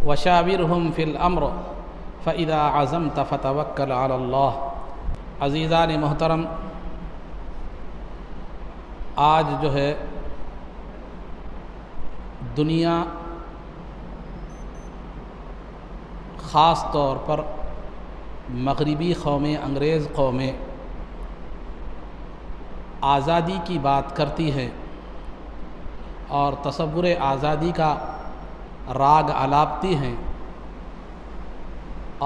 وشاورهم في الامر فاذا عزمت فتوکل علی اللہ۔ عزیزان محترم، آج جو ہے دنیا خاص طور پر مغربی قومیں، انگریز قومیں آزادی کی بات کرتی ہے اور تصور آزادی کا راگ الاپتی ہیں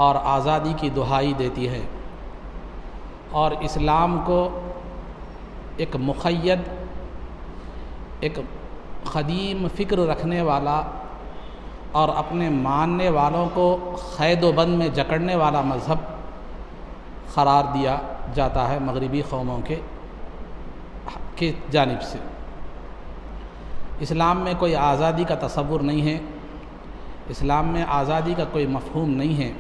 اور آزادی کی دہائی دیتی ہے، اور اسلام کو ایک مقید، ایک قدیم فکر رکھنے والا اور اپنے ماننے والوں کو قید و بند میں جکڑنے والا مذہب قرار دیا جاتا ہے مغربی قوموں کی جانب سے۔ اسلام میں کوئی آزادی کا تصور نہیں ہے، اسلام میں آزادی کا کوئی مفہوم نہیں ہے،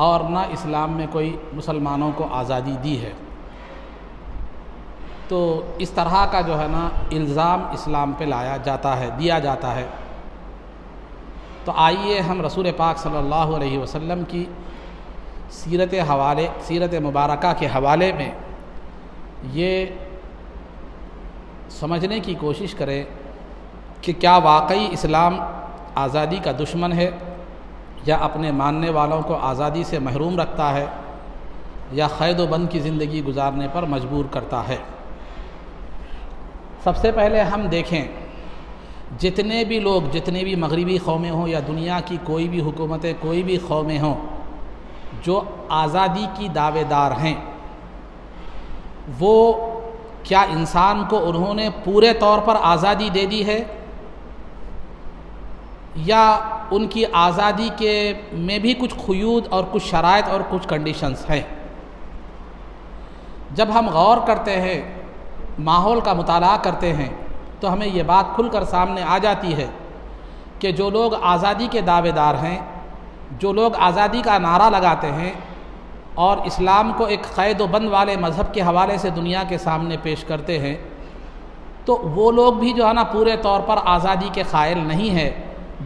اور نہ اسلام میں کوئی مسلمانوں کو آزادی دی ہے۔ تو اس طرح کا جو ہے نا الزام اسلام پہ دیا جاتا ہے۔ تو آئیے ہم رسول پاک صلی اللہ علیہ وسلم کی سیرت مبارکہ کے حوالے میں یہ سمجھنے کی کوشش کریں کہ کیا واقعی اسلام آزادی کا دشمن ہے، یا اپنے ماننے والوں کو آزادی سے محروم رکھتا ہے، یا قید و بند کی زندگی گزارنے پر مجبور کرتا ہے۔ سب سے پہلے ہم دیکھیں، جتنے بھی لوگ، جتنے بھی مغربی قومیں ہوں یا دنیا کی کوئی بھی حکومتیں، کوئی بھی قومیں ہوں جو آزادی کی دعوے دار ہیں، وہ کیا انسان کو انہوں نے پورے طور پر آزادی دے دی ہے، یا ان کی آزادی کے میں بھی کچھ قیود اور کچھ شرائط اور کچھ کنڈیشنز ہیں؟ جب ہم غور کرتے ہیں، ماحول کا مطالعہ کرتے ہیں، تو ہمیں یہ بات کھل کر سامنے آ جاتی ہے کہ جو لوگ آزادی کے دعوے دار ہیں، جو لوگ آزادی کا نعرہ لگاتے ہیں اور اسلام کو ایک قید و بند والے مذہب کے حوالے سے دنیا کے سامنے پیش کرتے ہیں، تو وہ لوگ بھی جو ہے نا پورے طور پر آزادی کے قائل نہیں ہے،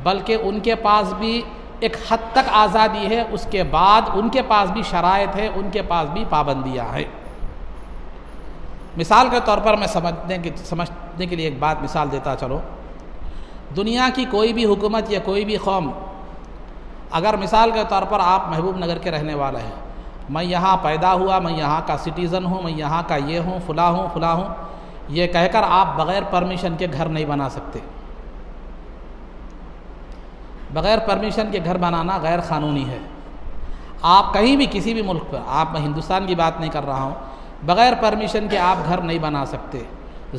بلکہ ان کے پاس بھی ایک حد تک آزادی ہے، اس کے بعد ان کے پاس بھی شرائط ہے، ان کے پاس بھی پابندیاں ہیں۔ مثال کے طور پر میں سمجھنے کے لیے ایک بات مثال دیتا چلو۔ دنیا کی کوئی بھی حکومت یا کوئی بھی قوم، اگر مثال کے طور پر آپ محبوب نگر کے رہنے والا ہیں، میں یہاں پیدا ہوا، میں یہاں کا سٹیزن ہوں، میں یہاں کا یہ ہوں، فلاں ہوں، یہ کہہ کر آپ بغیر پرمیشن کے گھر نہیں بنا سکتے۔ بغیر پرمیشن کے گھر بنانا غیر قانونی ہے۔ آپ کہیں بھی کسی بھی ملک پر، میں ہندوستان کی بات نہیں کر رہا ہوں، بغیر پرمیشن کے آپ گھر نہیں بنا سکتے۔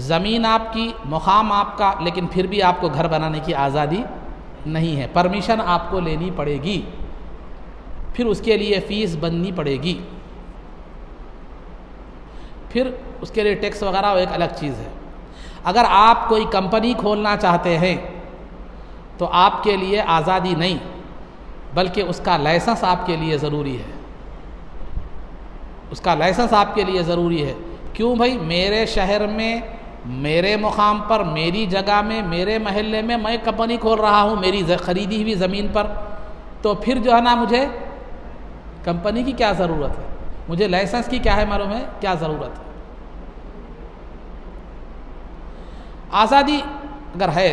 زمین آپ کی، مقام آپ کا، لیکن پھر بھی آپ کو گھر بنانے کی آزادی نہیں ہے، پرمیشن آپ کو لینی پڑے گی، پھر اس کے لیے فیس بننی پڑے گی، پھر اس کے لیے ٹیکس وغیرہ وہ ایک الگ چیز ہے۔ اگر آپ کوئی کمپنی کھولنا چاہتے ہیں تو آپ کے لیے آزادی نہیں، بلکہ اس کا لائسنس آپ کے لیے ضروری ہے، اس کا لائسنس آپ کے لیے ضروری ہے۔ کیوں بھائی؟ میرے شہر میں، میرے مقام پر، میری جگہ میں، میرے محلے میں میں کمپنی کھول رہا ہوں، میری خریدی ہوئی زمین پر، تو پھر جو ہے نا مجھے کمپنی کی کیا ضرورت ہے، مجھے لائسنس کی کیا ہے معلوم ہے کیا ضرورت ہے۔ آزادی اگر ہے،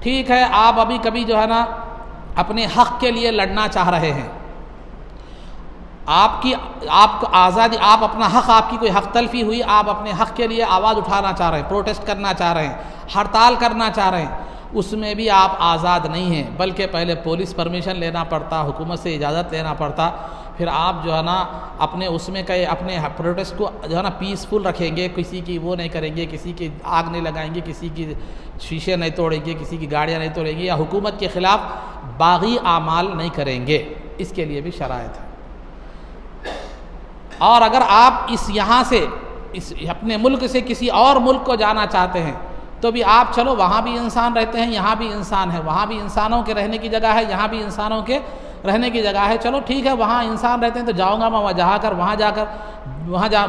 ٹھیک ہے، آپ ابھی کبھی جو ہے نا اپنے حق کے لیے لڑنا چاہ رہے ہیں، آپ کو آزادی، آپ اپنا حق، آپ کی کوئی حق تلفی ہوئی، آپ اپنے حق کے لیے آواز اٹھانا چاہ رہے ہیں، پروٹیسٹ کرنا چاہ رہے ہیں، ہڑتال کرنا چاہ رہے ہیں، اس میں بھی آپ آزاد نہیں ہیں، بلکہ پہلے پولیس پرمیشن لینا پڑتا، حکومت سے اجازت لینا پڑتا، پھر آپ جو ہے نا اپنے اس میں اپنے پروٹیسٹ کو جو ہے نا پیسفل رکھیں گے، کسی کی وہ نہیں کریں گے، کسی کی آگ نہیں لگائیں گے، کسی کی شیشے نہیں توڑیں گے، کسی کی گاڑیاں نہیں توڑیں گے، یا حکومت کے خلاف باغی اعمال نہیں کریں گے، اس کے لیے بھی شرائط ہے۔ اور اگر آپ یہاں سے اپنے ملک سے کسی اور ملک کو جانا چاہتے ہیں تو بھی آپ چلو، وہاں بھی انسان رہتے ہیں، یہاں بھی انسان ہے، وہاں بھی انسانوں کے رہنے کی جگہ ہے، یہاں بھی انسانوں کے رہنے کی جگہ ہے، چلو ٹھیک ہے وہاں انسان رہتے ہیں تو جاؤں گا میں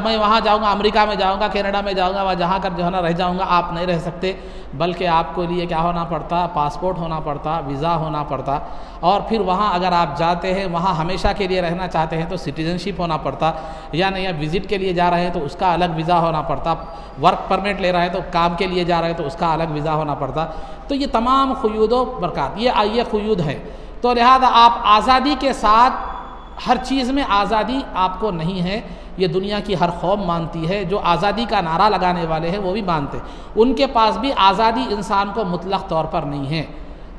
میں وہاں جاؤں گا، امریکہ میں جاؤں گا، کینیڈا میں جاؤں گا، وہاں جہاں کر جو ہے نا رہ جاؤں گا. آپ نہیں رہ سکتے، بلکہ آپ کو لیے کیا ہونا پڑتا، پاسپورٹ ہونا پڑتا، ویزا ہونا پڑتا، اور پھر وہاں اگر آپ جاتے ہیں وہاں ہمیشہ کے لیے رہنا چاہتے ہیں تو سٹیزن شپ ہونا پڑتا، یا نہیں وزٹ کے لیے جا رہے ہیں تو اس کا الگ ویزا ہونا پڑتا، ورک پرمٹ لے رہے ہیں تو کام کے لیے جا رہے ہیں تو اس کا الگ ویزا ہونا پڑتا. تو یہ تمام قیود و برکات یہ قیود ہے. تو لہذا آپ آزادی کے ساتھ ہر چیز میں آزادی آپ کو نہیں ہے، یہ دنیا کی ہر قوم مانتی ہے. جو آزادی کا نعرہ لگانے والے ہیں وہ بھی مانتے، ان کے پاس بھی آزادی انسان کو مطلق طور پر نہیں ہے.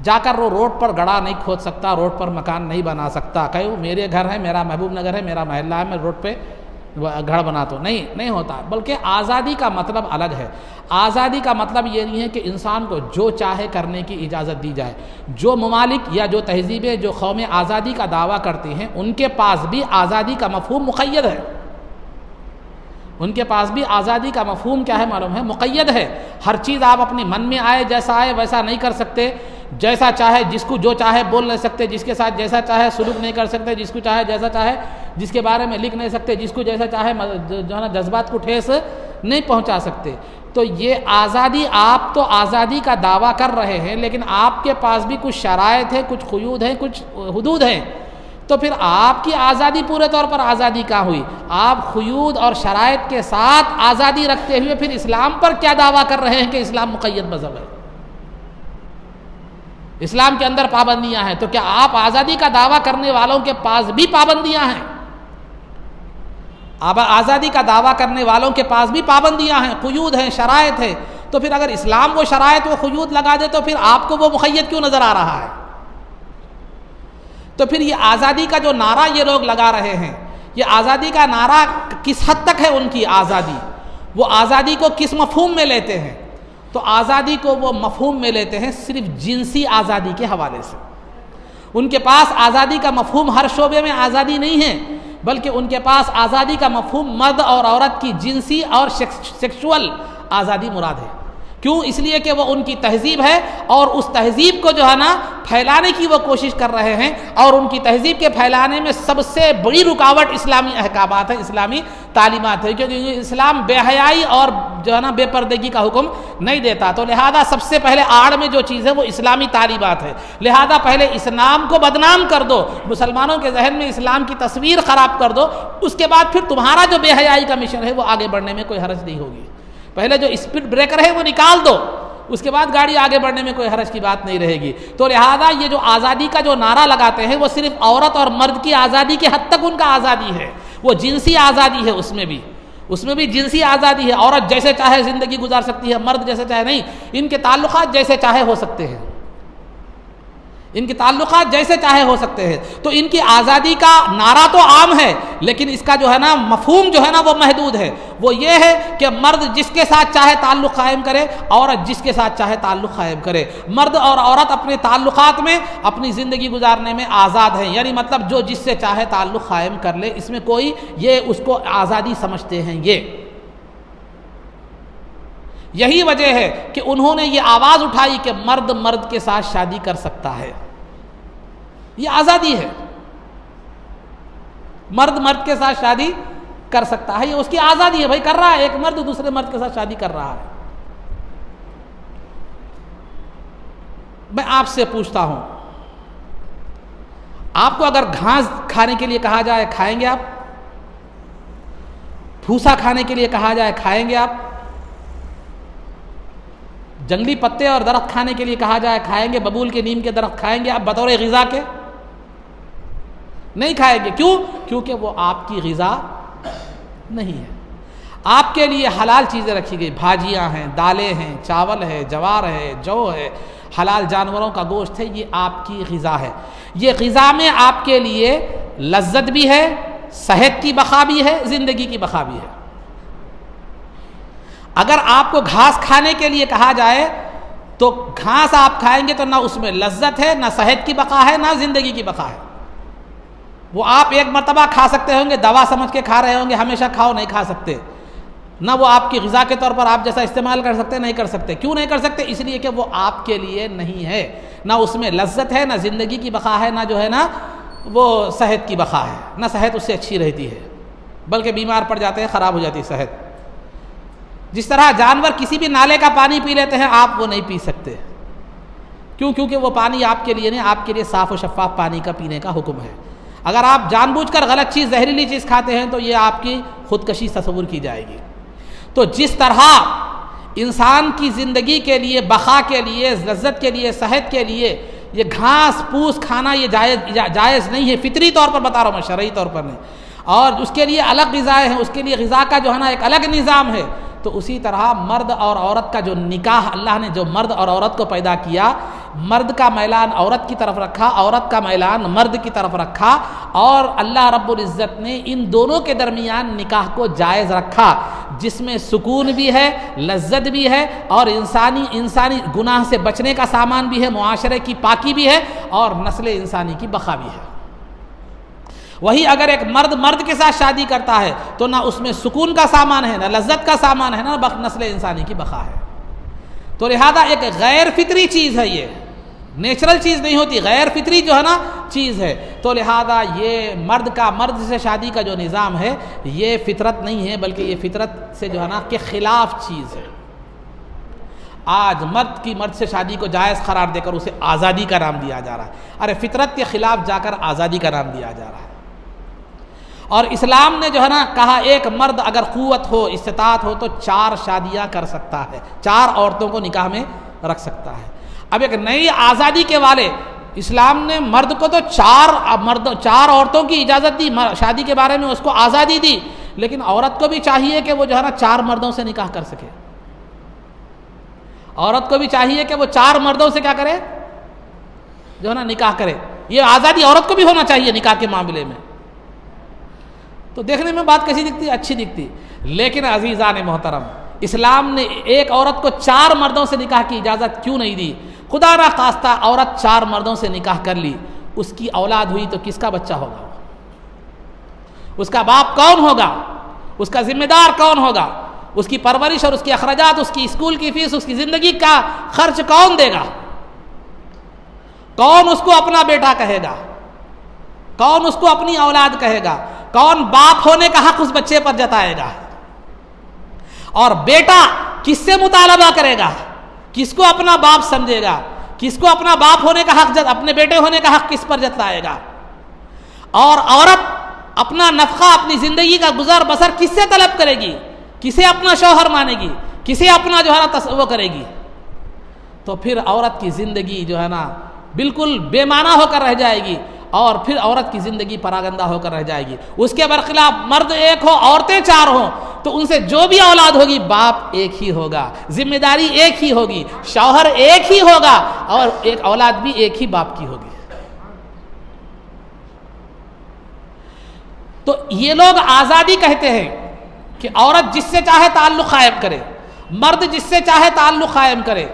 جا کر وہ روڈ پر گڑھا نہیں کھود سکتا، روڈ پر مکان نہیں بنا سکتا، کہو میرے گھر ہے، میرا محبوب نگر ہے، میرا محلہ ہے، میں روڈ پہ گھر بناتا ہوں، نہیں ہوتا. بلکہ آزادی کا مطلب الگ ہے. آزادی کا مطلب یہ نہیں ہے کہ انسان کو جو چاہے کرنے کی اجازت دی جائے. جو ممالک یا جو تہذیبیں جو قومیں آزادی کا دعویٰ کرتی ہیں ان کے پاس بھی آزادی کا مفہوم مقید ہے. ان کے پاس بھی آزادی کا مفہوم کیا ہے معلوم ہے، مقید ہے. ہر چیز آپ اپنی من میں آئے جیسا آئے ویسا نہیں کر سکتے، جیسا چاہے جس کو جو چاہے بول نہیں سکتے، جس کے ساتھ جیسا چاہے سلوک نہیں کر سکتے، جس کو چاہے جیسا چاہے جس کے بارے میں لکھ نہیں سکتے، جس کو جیسا چاہے جو ہے نا جذبات کو ٹھیس نہیں پہنچا سکتے. تو یہ آزادی، آپ تو آزادی کا دعویٰ کر رہے ہیں لیکن آپ کے پاس بھی کچھ شرائط ہیں، کچھ قیود ہیں، کچھ حدود ہیں. تو پھر آپ کی آزادی پورے طور پر آزادی کہاں ہوئی؟ آپ قیود اور شرائط کے ساتھ آزادی رکھتے ہوئے پھر اسلام پر کیا دعویٰ کر رہے ہیں کہ اسلام مقید مذہب ہے، اسلام کے اندر پابندیاں ہیں. تو کیا آپ آزادی کا دعویٰ کرنے والوں کے پاس بھی پابندیاں ہیں؟ اب آزادی کا دعویٰ کرنے والوں کے پاس بھی پابندیاں ہیں، قیود ہیں، شرائط ہے. تو پھر اگر اسلام وہ شرائط وہ قیود لگا دے تو پھر آپ کو وہ مقید کیوں نظر آ رہا ہے؟ تو پھر یہ آزادی کا جو نعرہ یہ لوگ لگا رہے ہیں، یہ آزادی کا نعرہ کس حد تک ہے ان کی آزادی؟ وہ آزادی کو کس مفہوم میں لیتے ہیں؟ تو آزادی کو وہ مفہوم میں لیتے ہیں صرف جنسی آزادی کے حوالے سے. ان کے پاس آزادی کا مفہوم ہر شعبے میں آزادی نہیں ہے، بلکہ ان کے پاس آزادی کا مفہوم مرد اور عورت کی جنسی اور سیکشول آزادی مراد ہے. کیوں؟ اس لیے کہ وہ ان کی تہذیب ہے اور اس تہذیب کو جو ہے نا پھیلانے کی وہ کوشش کر رہے ہیں، اور ان کی تہذیب کے پھیلانے میں سب سے بڑی رکاوٹ اسلامی احکامات ہے، اسلامی تعلیمات ہے. کیونکہ اسلام بے حیائی اور جو ہے نا بے پردگی کا حکم نہیں دیتا. تو لہذا سب سے پہلے آڑ میں جو چیز ہے وہ اسلامی تعلیمات ہے. لہذا پہلے اسلام کو بدنام کر دو، مسلمانوں کے ذہن میں اسلام کی تصویر خراب کر دو، اس کے بعد پھر تمہارا جو بے حیائی کا مشن ہے وہ آگے بڑھنے میں کوئی حرج نہیں ہوگی. پہلے جو اسپیڈ بریکر ہے وہ نکال دو، اس کے بعد گاڑی آگے بڑھنے میں کوئی حرج کی بات نہیں رہے گی. تو لہذا یہ جو آزادی کا جو نعرہ لگاتے ہیں وہ صرف عورت اور مرد کی آزادی کے حد تک ان کا آزادی ہے. وہ جنسی آزادی ہے، اس میں بھی جنسی آزادی ہے. عورت جیسے چاہے زندگی گزار سکتی ہے، مرد جیسے چاہے نہیں. ان کے تعلقات جیسے چاہے ہو سکتے ہیں، ان کے تعلقات جیسے چاہے ہو سکتے ہیں. تو ان کی آزادی کا نعرہ تو عام ہے لیکن اس کا جو ہے نا مفہوم جو ہے نا وہ محدود ہے. وہ یہ ہے کہ مرد جس کے ساتھ چاہے تعلق قائم کرے، عورت جس کے ساتھ چاہے تعلق قائم کرے. مرد اور عورت اپنے تعلقات میں اپنی زندگی گزارنے میں آزاد ہیں، یعنی مطلب جو جس سے چاہے تعلق قائم کر لے، اس میں کوئی یہ اس کو آزادی سمجھتے ہیں. یہی وجہ ہے کہ انہوں نے یہ آواز اٹھائی کہ مرد مرد کے ساتھ شادی کر سکتا ہے. یہ آزادی ہے، مرد مرد کے ساتھ شادی کر سکتا ہے، یہ اس کی آزادی ہے. بھائی کر رہا ہے، ایک مرد دوسرے مرد کے ساتھ شادی کر رہا ہے. میں آپ سے پوچھتا ہوں، آپ کو اگر گھاس کھانے کے لیے کہا جائے کھائیں گے آپ؟ بھوسا کھانے کے لیے کہا جائے کھائیں گے آپ؟ جنگلی پتے اور درخت کھانے کے لیے کہا جائے کھائیں گے؟ ببول کے نیم کے درخت کھائیں گے آپ بطور غذا کے؟ نہیں کھائیں گے. کیوں؟ کیونکہ وہ آپ کی غذا نہیں ہے. آپ کے لیے حلال چیزیں رکھی گئی، بھاجیاں ہیں، دالیں ہیں، چاول ہے، جوار ہے، جو ہے، حلال جانوروں کا گوشت ہے، یہ آپ کی غذا ہے. یہ غذا میں آپ کے لیے لذت بھی ہے، صحت کی بقا بھی ہے، زندگی کی بقا بھی ہے. اگر آپ کو گھاس کھانے کے لیے کہا جائے تو گھاس آپ کھائیں گے تو نہ اس میں لذت ہے، نہ صحت کی بقا ہے، نہ زندگی کی بقا ہے. وہ آپ ایک مرتبہ کھا سکتے ہوں گے، دوا سمجھ کے کھا رہے ہوں گے، ہمیشہ کھاؤ نہیں کھا سکتے. نہ وہ آپ کی غذا کے طور پر آپ جیسا استعمال کر سکتے، نہیں کر سکتے. کیوں نہیں کر سکتے؟ اس لیے کہ وہ آپ کے لیے نہیں ہے، نہ اس میں لذت ہے، نہ زندگی کی بقا ہے، نہ جو ہے نا وہ صحت کی بقا ہے، نہ صحت اس سے اچھی رہتی ہے بلکہ بیمار پڑ جاتے ہیں، خراب ہو جاتی ہے صحت۔ جس طرح جانور کسی بھی نالے کا پانی پی لیتے ہیں، آپ وہ نہیں پی سکتے، کیوں؟ کیونکہ وہ پانی آپ کے لیے نہیں، آپ کے لیے صاف و شفاف پانی کا پینے کا حکم ہے۔ اگر آپ جان بوجھ کر غلط چیز، زہریلی چیز کھاتے ہیں تو یہ آپ کی خودکشی تصور کی جائے گی۔ تو جس طرح انسان کی زندگی کے لیے، بقا کے لیے، لذت کے لیے، صحت کے لیے یہ گھاس پھوس کھانا یہ جائز نہیں ہے، فطری طور پر بتا رہا ہوں میں، شرعی طور پر نہیں، اور اس کے لیے الگ غذائیں ہیں، اس کے لیے غذا کا جو ہے نا ایک الگ نظام ہے۔ تو اسی طرح مرد اور عورت کا جو نکاح، اللہ نے جو مرد اور عورت کو پیدا کیا، مرد کا میلان عورت کی طرف رکھا، عورت کا میلان مرد کی طرف رکھا، اور اللہ رب العزت نے ان دونوں کے درمیان نکاح کو جائز رکھا، جس میں سکون بھی ہے، لذت بھی ہے، اور انسانی گناہ سے بچنے کا سامان بھی ہے، معاشرے کی پاکی بھی ہے، اور نسل انسانی کی بقا بھی ہے۔ وہی اگر ایک مرد کے ساتھ شادی کرتا ہے تو نہ اس میں سکون کا سامان ہے، نہ لذت کا سامان ہے، نہ نسل انسانی کی بقا ہے۔ تو لہذا ایک غیر فطری چیز ہے، یہ نیچرل چیز نہیں ہوتی، غیر فطری جو ہے نا چیز ہے۔ تو لہذا یہ مرد سے شادی کا جو نظام ہے یہ فطرت نہیں ہے، بلکہ یہ فطرت سے جو ہے نا کہ خلاف چیز ہے۔ آج مرد سے شادی کو جائز قرار دے کر اسے آزادی کا نام دیا جا رہا ہے۔ ارے فطرت کے خلاف جا کر آزادی کا نام دیا جا رہا ہے۔ اور اسلام نے جو ہے نا کہا ایک مرد اگر قوت ہو، استطاعت ہو تو 4 شادیاں کر سکتا ہے، 4 عورتوں کو نکاح میں رکھ سکتا ہے۔ اب ایک نئی آزادی کے والے اسلام نے مرد کو تو 4 عورتوں کی اجازت دی، شادی کے بارے میں اس کو آزادی دی، لیکن عورت کو بھی چاہیے کہ وہ جو ہے نا 4 مردوں سے نکاح کر سکے۔ عورت کو بھی چاہیے کہ وہ 4 مردوں سے کیا کرے، جو ہے نا نکاح کرے۔ یہ آزادی عورت کو بھی ہونا چاہیے نکاح کے معاملے میں۔ تو دیکھنے میں بات کیسی دکھتی، اچھی دکھتی، لیکن عزیزان محترم، اسلام نے ایک عورت کو 4 مردوں سے نکاح کی اجازت کیوں نہیں دی؟ خدا نہ خواستہ عورت 4 مردوں سے نکاح کر لی، اس کی اولاد ہوئی تو کس کا بچہ ہوگا؟ اس کا باپ کون ہوگا؟ اس کا ذمہ دار کون ہوگا؟ اس کی پرورش اور اس کے اخراجات، اس کی اسکول کی فیس، اس کی زندگی کا خرچ کون دے گا؟ کون اس کو اپنا بیٹا کہے گا؟ کون اس کو اپنی اولاد کہے گا؟ کون باپ ہونے کا حق اس بچے پر جتائے گا؟ اور بیٹا کس سے مطالبہ کرے گا؟ کس کو اپنا باپ سمجھے گا؟ کس کو اپنا باپ ہونے کا حق اپنے بیٹے ہونے کا حق کس پر جتائے گا؟ اور عورت اپنا نفقہ، اپنی زندگی کا گزر بسر کس سے طلب کرے گی؟ کسے اپنا شوہر مانے گی؟ کسے اپنا جو ہے نا تصور کرے گی؟ تو پھر عورت کی زندگی جو ہے نا بالکل بے معنی ہو کر رہ جائے گی، اور پھر عورت کی زندگی پراگندہ ہو کر رہ جائے گی۔ اس کے برخلاف مرد ایک ہو، عورتیں 4 ہوں، تو ان سے جو بھی اولاد ہوگی باپ ایک ہی ہوگا، ذمہ داری ایک ہی ہوگی، شوہر ایک ہی ہوگا، اور ایک اولاد بھی ایک ہی باپ کی ہوگی۔ تو یہ لوگ آزادی کہتے ہیں کہ عورت جس سے چاہے تعلق قائم کرے، مرد جس سے چاہے تعلق قائم کرے۔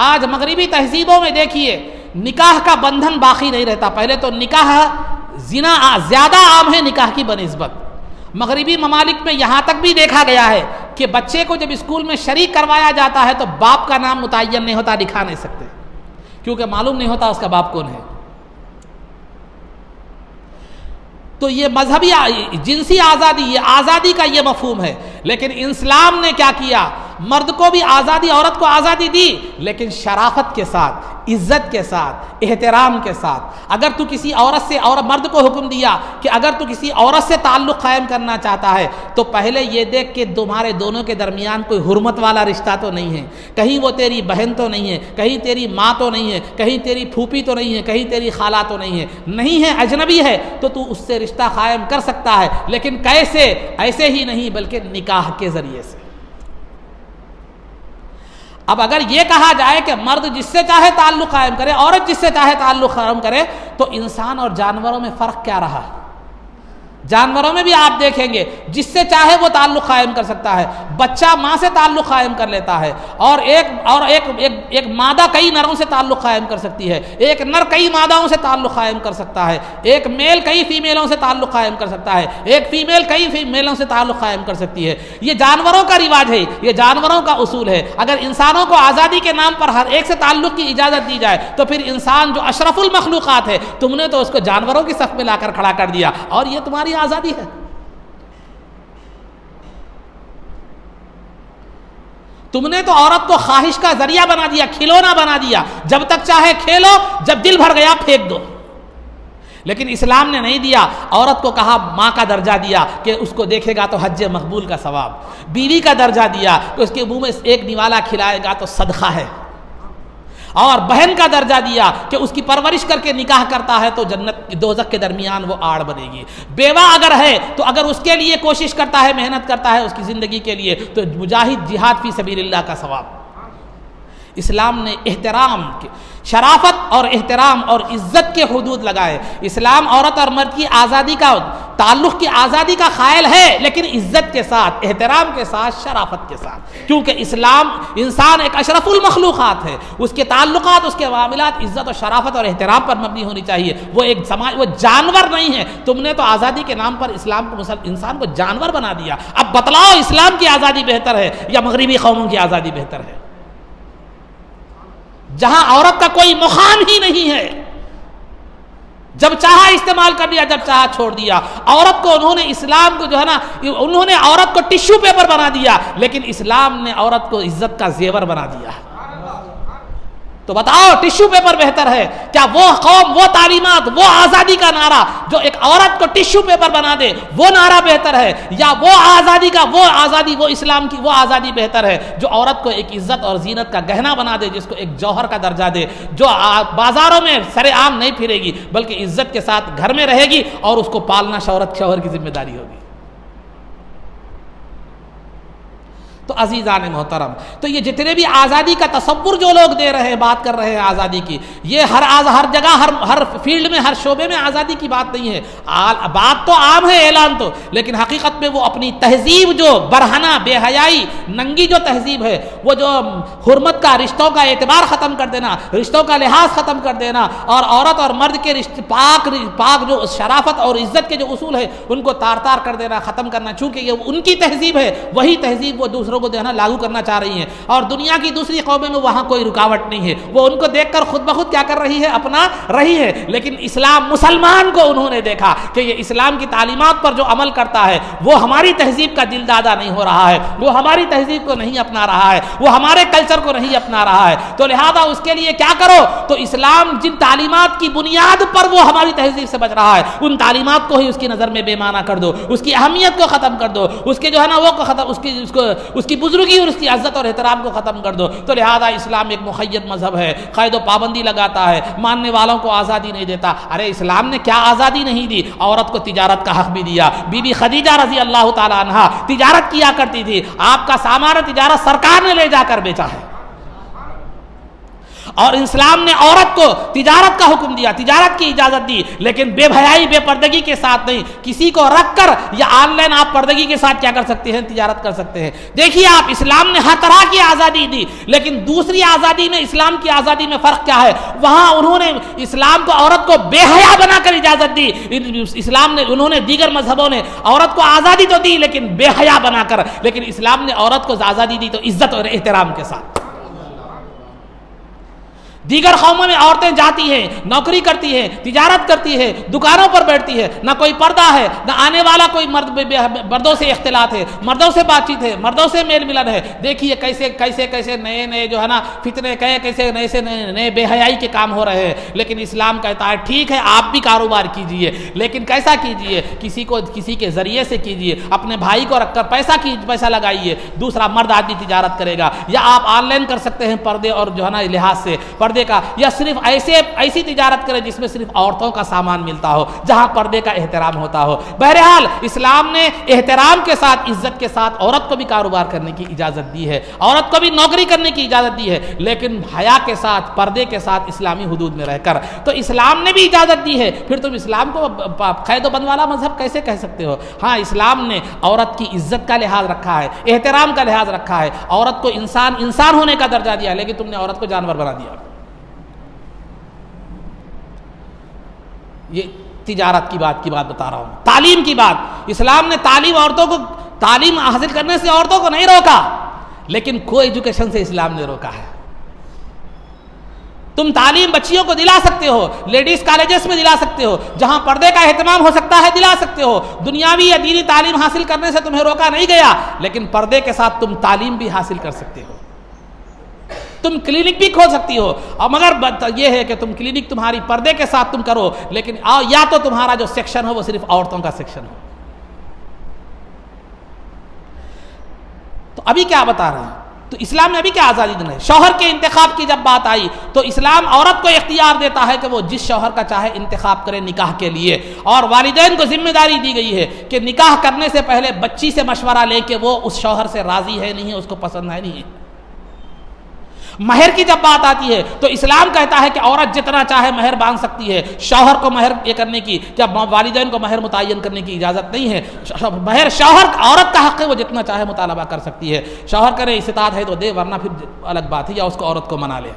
آج مغربی تہذیبوں میں دیکھیے نکاح کا بندھن باقی نہیں رہتا۔ پہلے تو نکاح زنا زیادہ عام ہے نکاح کی بنسبت۔ مغربی ممالک میں یہاں تک بھی دیکھا گیا ہے کہ بچے کو جب اسکول میں شریک کروایا جاتا ہے تو باپ کا نام متعین نہیں ہوتا، دکھا نہیں سکتے، کیونکہ معلوم نہیں ہوتا اس کا باپ کون ہے۔ تو یہ مذہبی جنسی آزادی، یہ آزادی کا یہ مفہوم ہے۔ لیکن اسلام نے کیا کیا؟ مرد کو بھی آزادی، عورت کو آزادی دی، لیکن شرافت کے ساتھ، عزت کے ساتھ، احترام کے ساتھ۔ اگر تو کسی عورت سے، اور مرد کو حکم دیا کہ اگر تو کسی عورت سے تعلق قائم کرنا چاہتا ہے تو پہلے یہ دیکھ کہ تمہارے دونوں کے درمیان کوئی حرمت والا رشتہ تو نہیں ہے، کہیں وہ تیری بہن تو نہیں ہے، کہیں تیری ماں تو نہیں ہے، کہیں تیری پھوپھی تو نہیں ہے، کہیں تیری خالہ تو نہیں ہے، نہیں ہے، اجنبی ہے، تو اس سے رشتہ قائم کر سکتا ہے، لیکن کیسے؟ ایسے ہی نہیں بلکہ نکاح کے ذریعے سے۔ اب اگر یہ کہا جائے کہ مرد جس سے چاہے تعلق قائم کرے، عورت جس سے چاہے تعلق قائم کرے، تو انسان اور جانوروں میں فرق کیا رہا؟ جانوروں میں بھی آپ دیکھیں گے جس سے چاہے وہ تعلق قائم کر سکتا ہے. بچہ ماں سے تعلق قائم کر لیتا ہے, اور ایک مادہ کئی نروں سے تعلق قائم کر سکتی ہے, ایک نر کئی ماداؤں سے تعلق قائم کر سکتا ہے, ایک میل کئی فیمیلوں سے تعلق قائم کر سکتا ہے, ایک فیمیل کئی فیمیلوں سے تعلق قائم کر سکتی ہے. یہ جانوروں کا رواج ہے, یہ جانوروں کا اصول ہے. اگر انسانوں کو آزادی کے نام پر ہر ایک سے تعلق کی اجازت دی جائے تو پھر انسان جو اشرف المخلوقات ہے, تم نے تو اس کو جانوروں کی صف میں لا کر کھڑا کر دیا, اور یہ تمہاری آزادی ہے. تم نے تو عورت کو خواہش کا ذریعہ بنا دیا, کھلونا بنا دیا, جب تک چاہے کھیلو, جب دل بھر گیا پھینک دو. لیکن اسلام نے نہیں دیا. عورت کو کہا ماں کا درجہ دیا کہ اس کو دیکھے گا تو حج مقبول کا ثواب. بیوی کا درجہ دیا کہ اس کے منہ میں ایک نوالا کھلائے گا تو صدقہ ہے. اور بہن کا درجہ دیا کہ اس کی پرورش کر کے نکاح کرتا ہے تو جنت دوزخ کے درمیان وہ آڑ بنے گی. بیوہ اگر ہے تو اگر اس کے لیے کوشش کرتا ہے, محنت کرتا ہے اس کی زندگی کے لیے, تو مجاہد جہاد فی سبیل اللہ کا ثواب. اسلام نے احترام کے, شرافت اور احترام اور عزت کے حدود لگائے. اسلام عورت اور مرد کی آزادی کا, تعلق کی آزادی کا قائل ہے, لیکن عزت کے ساتھ, احترام کے ساتھ, شرافت کے ساتھ. کیونکہ اسلام, انسان ایک اشرف المخلوقات ہے, اس کے تعلقات, اس کے معاملات عزت اور شرافت اور احترام پر مبنی ہونی چاہیے. وہ ایک سماج, وہ جانور نہیں ہے. تم نے تو آزادی کے نام پر اسلام کو, انسان کو جانور بنا دیا. اب بتلاؤ اسلام کی آزادی بہتر ہے یا مغربی قوموں کی آزادی بہتر ہے, جہاں عورت کا کوئی مقام ہی نہیں ہے. جب چاہا استعمال کر لیا, جب چاہا چھوڑ دیا. عورت کو انہوں نے, اسلام کو جو ہے نا, انہوں نے عورت کو ٹشو پیپر بنا دیا, لیکن اسلام نے عورت کو عزت کا زیور بنا دیا. تو بتاؤ ٹشو پیپر بہتر ہے کیا وہ قوم, وہ تعلیمات, وہ آزادی کا نعرہ جو ایک عورت کو ٹشو پیپر بنا دے, وہ نعرہ بہتر ہے, یا وہ آزادی کا, وہ آزادی, وہ اسلام کی وہ آزادی بہتر ہے جو عورت کو ایک عزت اور زینت کا گہنا بنا دے, جس کو ایک جوہر کا درجہ دے, جو بازاروں میں سر عام نہیں پھرے گی بلکہ عزت کے ساتھ گھر میں رہے گی, اور اس کو پالنا شوہر کی ذمہ داری ہوگی. تو عزیزان محترم, تو یہ جتنے بھی آزادی کا تصور جو لوگ دے رہے ہیں, بات کر رہے ہیں آزادی کی, یہ ہر جگہ, ہر فیلڈ میں, ہر شعبے میں آزادی کی بات نہیں ہے. بات تو عام ہے, اعلان تو, لیکن حقیقت میں وہ اپنی تہذیب, جو برہنہ, بے حیائی, ننگی جو تہذیب ہے, وہ جو حرمت کا, رشتوں کا اعتبار ختم کر دینا, رشتوں کا لحاظ ختم کر دینا, اور عورت اور مرد کے رشتے, پاک جو شرافت اور عزت کے جو اصول ہے ان کو تار تار کر دینا, ختم کرنا. چونکہ یہ ان کی تہذیب ہے, وہی تہذیب وہ دوسروں کو دینا لاگو کرنا چاہ رہی ہیں, اور دنیا کی دوسری قوموں میں وہاں کوئی رکاوٹ نہیں ہے. وہ ان کو دیکھ کر خود بخود کیا کر رہی ہے, اپنا رہی ہے. لیکن اسلام, مسلمان کو انہوں نے دیکھا کہ یہ اسلام کی تعلیمات پر جو عمل کرتا ہے وہ ہماری تہذیب کا دل دادا نہیں ہو رہا ہے, وہ ہماری تہذیب کو نہیں اپنا رہا ہے, وہ ہمارے کلچر کو نہیں اپنا رہا ہے. تو لہذا اس کے لیے کیا کرو, تو اسلام جن تعلیمات کی بنیاد پر وہ ہماری تہذیب سے بچ رہا ہے, ان تعلیمات کو ہی اس کی نظر میں بے معنی کر دو, اس کی اہمیت کو ختم کر دو, اس کے جو ہے نا وہ کو ختم, اس کی بزرگی اور اس کی عزت اور احترام کو ختم کر دو. تو لہذا اسلام ایک مقید مذہب ہے, قید و پابندی لگاتا ہے, ماننے والوں کو آزادی نہیں دیتا. ارے اسلام نے کیا آزادی نہیں دی, عورت کو تجارت کا حق بھی دیا. بی بی خدیجہ رضی اللہ تعالی عنہا تجارت کیا کرتی تھی, آپ کا سامان تجارت سرکار نے لے جا کر بیچا ہے. اور اسلام نے عورت کو تجارت کا حکم دیا, تجارت کی اجازت دی, لیکن بے حیائی, بے پردگی کے ساتھ نہیں. کسی کو رکھ کر یا آن لائن آپ پردگی کے ساتھ کیا کر سکتے ہیں, تجارت کر سکتے ہیں. دیکھیے آپ, اسلام نے ہر طرح کی آزادی دی, لیکن دوسری آزادی میں, اسلام کی آزادی میں فرق کیا ہے. وہاں انہوں نے اسلام کو, عورت کو بے حیا بنا کر اجازت دی. اسلام نے, انہوں نے, دیگر مذہبوں نے عورت کو آزادی تو دی لیکن بے حیا بنا کر, لیکن اسلام نے عورت کو آزادی دی تو عزت اور احترام کے ساتھ. دیگر قوموں میں عورتیں جاتی ہیں, نوکری کرتی ہیں, تجارت کرتی ہیں, دکانوں پر بیٹھتی ہے, نہ کوئی پردہ ہے, نہ آنے والا کوئی مردوں سے اختلاط ہے, مردوں سے بات چیت ہے, مردوں سے میل ملن ہے. دیکھیے کیسے نئے جو ہے نا فتنے, کیسے نئے بے حیائی کے کام ہو رہے ہیں. لیکن اسلام کہتا ہے ٹھیک ہے آپ بھی کاروبار کیجئے, لیکن کیسا کیجئے, کسی کے ذریعے سے کیجئے, اپنے بھائی کو رکھ کر پیسہ لگائیے, دوسرا مرد آدمی تجارت کرے گا. یا آپ آن لائن کر سکتے ہیں پردے اور جو ہے نا لحاظ سے, پردے کا، یا صرف ایسی تجارت کرے جس میں صرف عورتوں کا سامان ملتا ہو، جہاں پردے کا احترام ہوتا ہو۔ بہرحال اسلام نے احترام کے ساتھ، عزت کے ساتھ عورت کو بھی کاروبار کرنے کی اجازت دی ہے، عورت کو بھی نوکری کرنے کی اجازت دی ہے، لیکن حیا کے ساتھ، پردے کے ساتھ، اسلامی حدود میں رہ کر۔ تو اسلام نے بھی اجازت دی ہے، پھر تم اسلام کو قید و بند والا مذہب کیسے کہہ سکتے ہو؟ ہاں، اسلام نے عورت کی عزت کا لحاظ رکھا ہے، احترام کا لحاظ رکھا ہے، عورت کو انسان ہونے کا درجہ دیا، لیکن تم نے عورت کو جانور بنا دیا۔ یہ تجارت کی بات بتا رہا ہوں، تعلیم کی بات۔ اسلام نے عورتوں کو تعلیم حاصل کرنے سے عورتوں کو نہیں روکا، لیکن کو ایجوکیشن سے اسلام نے روکا ہے۔ تم تعلیم بچیوں کو دلا سکتے ہو، لیڈیز کالجز میں دلا سکتے ہو، جہاں پردے کا اہتمام ہو سکتا ہے دلا سکتے ہو، دنیاوی یا دینی تعلیم حاصل کرنے سے تمہیں روکا نہیں گیا، لیکن پردے کے ساتھ تم تعلیم بھی حاصل کر سکتے ہو، تم کلینک بھی کھول سکتی ہو۔ اور مگر یہ ہے کہ تم کلینک تمہاری پردے کے ساتھ تم کرو، لیکن یا تو تمہارا جو سیکشن ہو وہ صرف عورتوں کا سیکشن ہو۔ تو ابھی کیا بتا رہے ہیں؟ تو اسلام نے ابھی کیا آزادی دی ہے؟ شوہر کے انتخاب کی جب بات آئی تو اسلام عورت کو اختیار دیتا ہے کہ وہ جس شوہر کا چاہے انتخاب کرے نکاح کے لیے، اور والدین کو ذمہ داری دی گئی ہے کہ نکاح کرنے سے پہلے بچی سے مشورہ لے کہ وہ اس شوہر سے راضی ہے نہیں ہے، اس کو پسند ہے نہیں ہے۔ مہر کی جب بات آتی ہے تو اسلام کہتا ہے کہ عورت جتنا چاہے مہر باندھ سکتی ہے، شوہر کو مہر یہ کرنے کی، جب والدین کو مہر متعین کرنے کی اجازت نہیں ہے۔ مہر عورت کا حق ہے، وہ جتنا چاہے مطالبہ کر سکتی ہے، شوہر کرے استطاعت ہے تو دے، ورنہ پھر الگ بات ہے، یا اس کو عورت کو منا لے،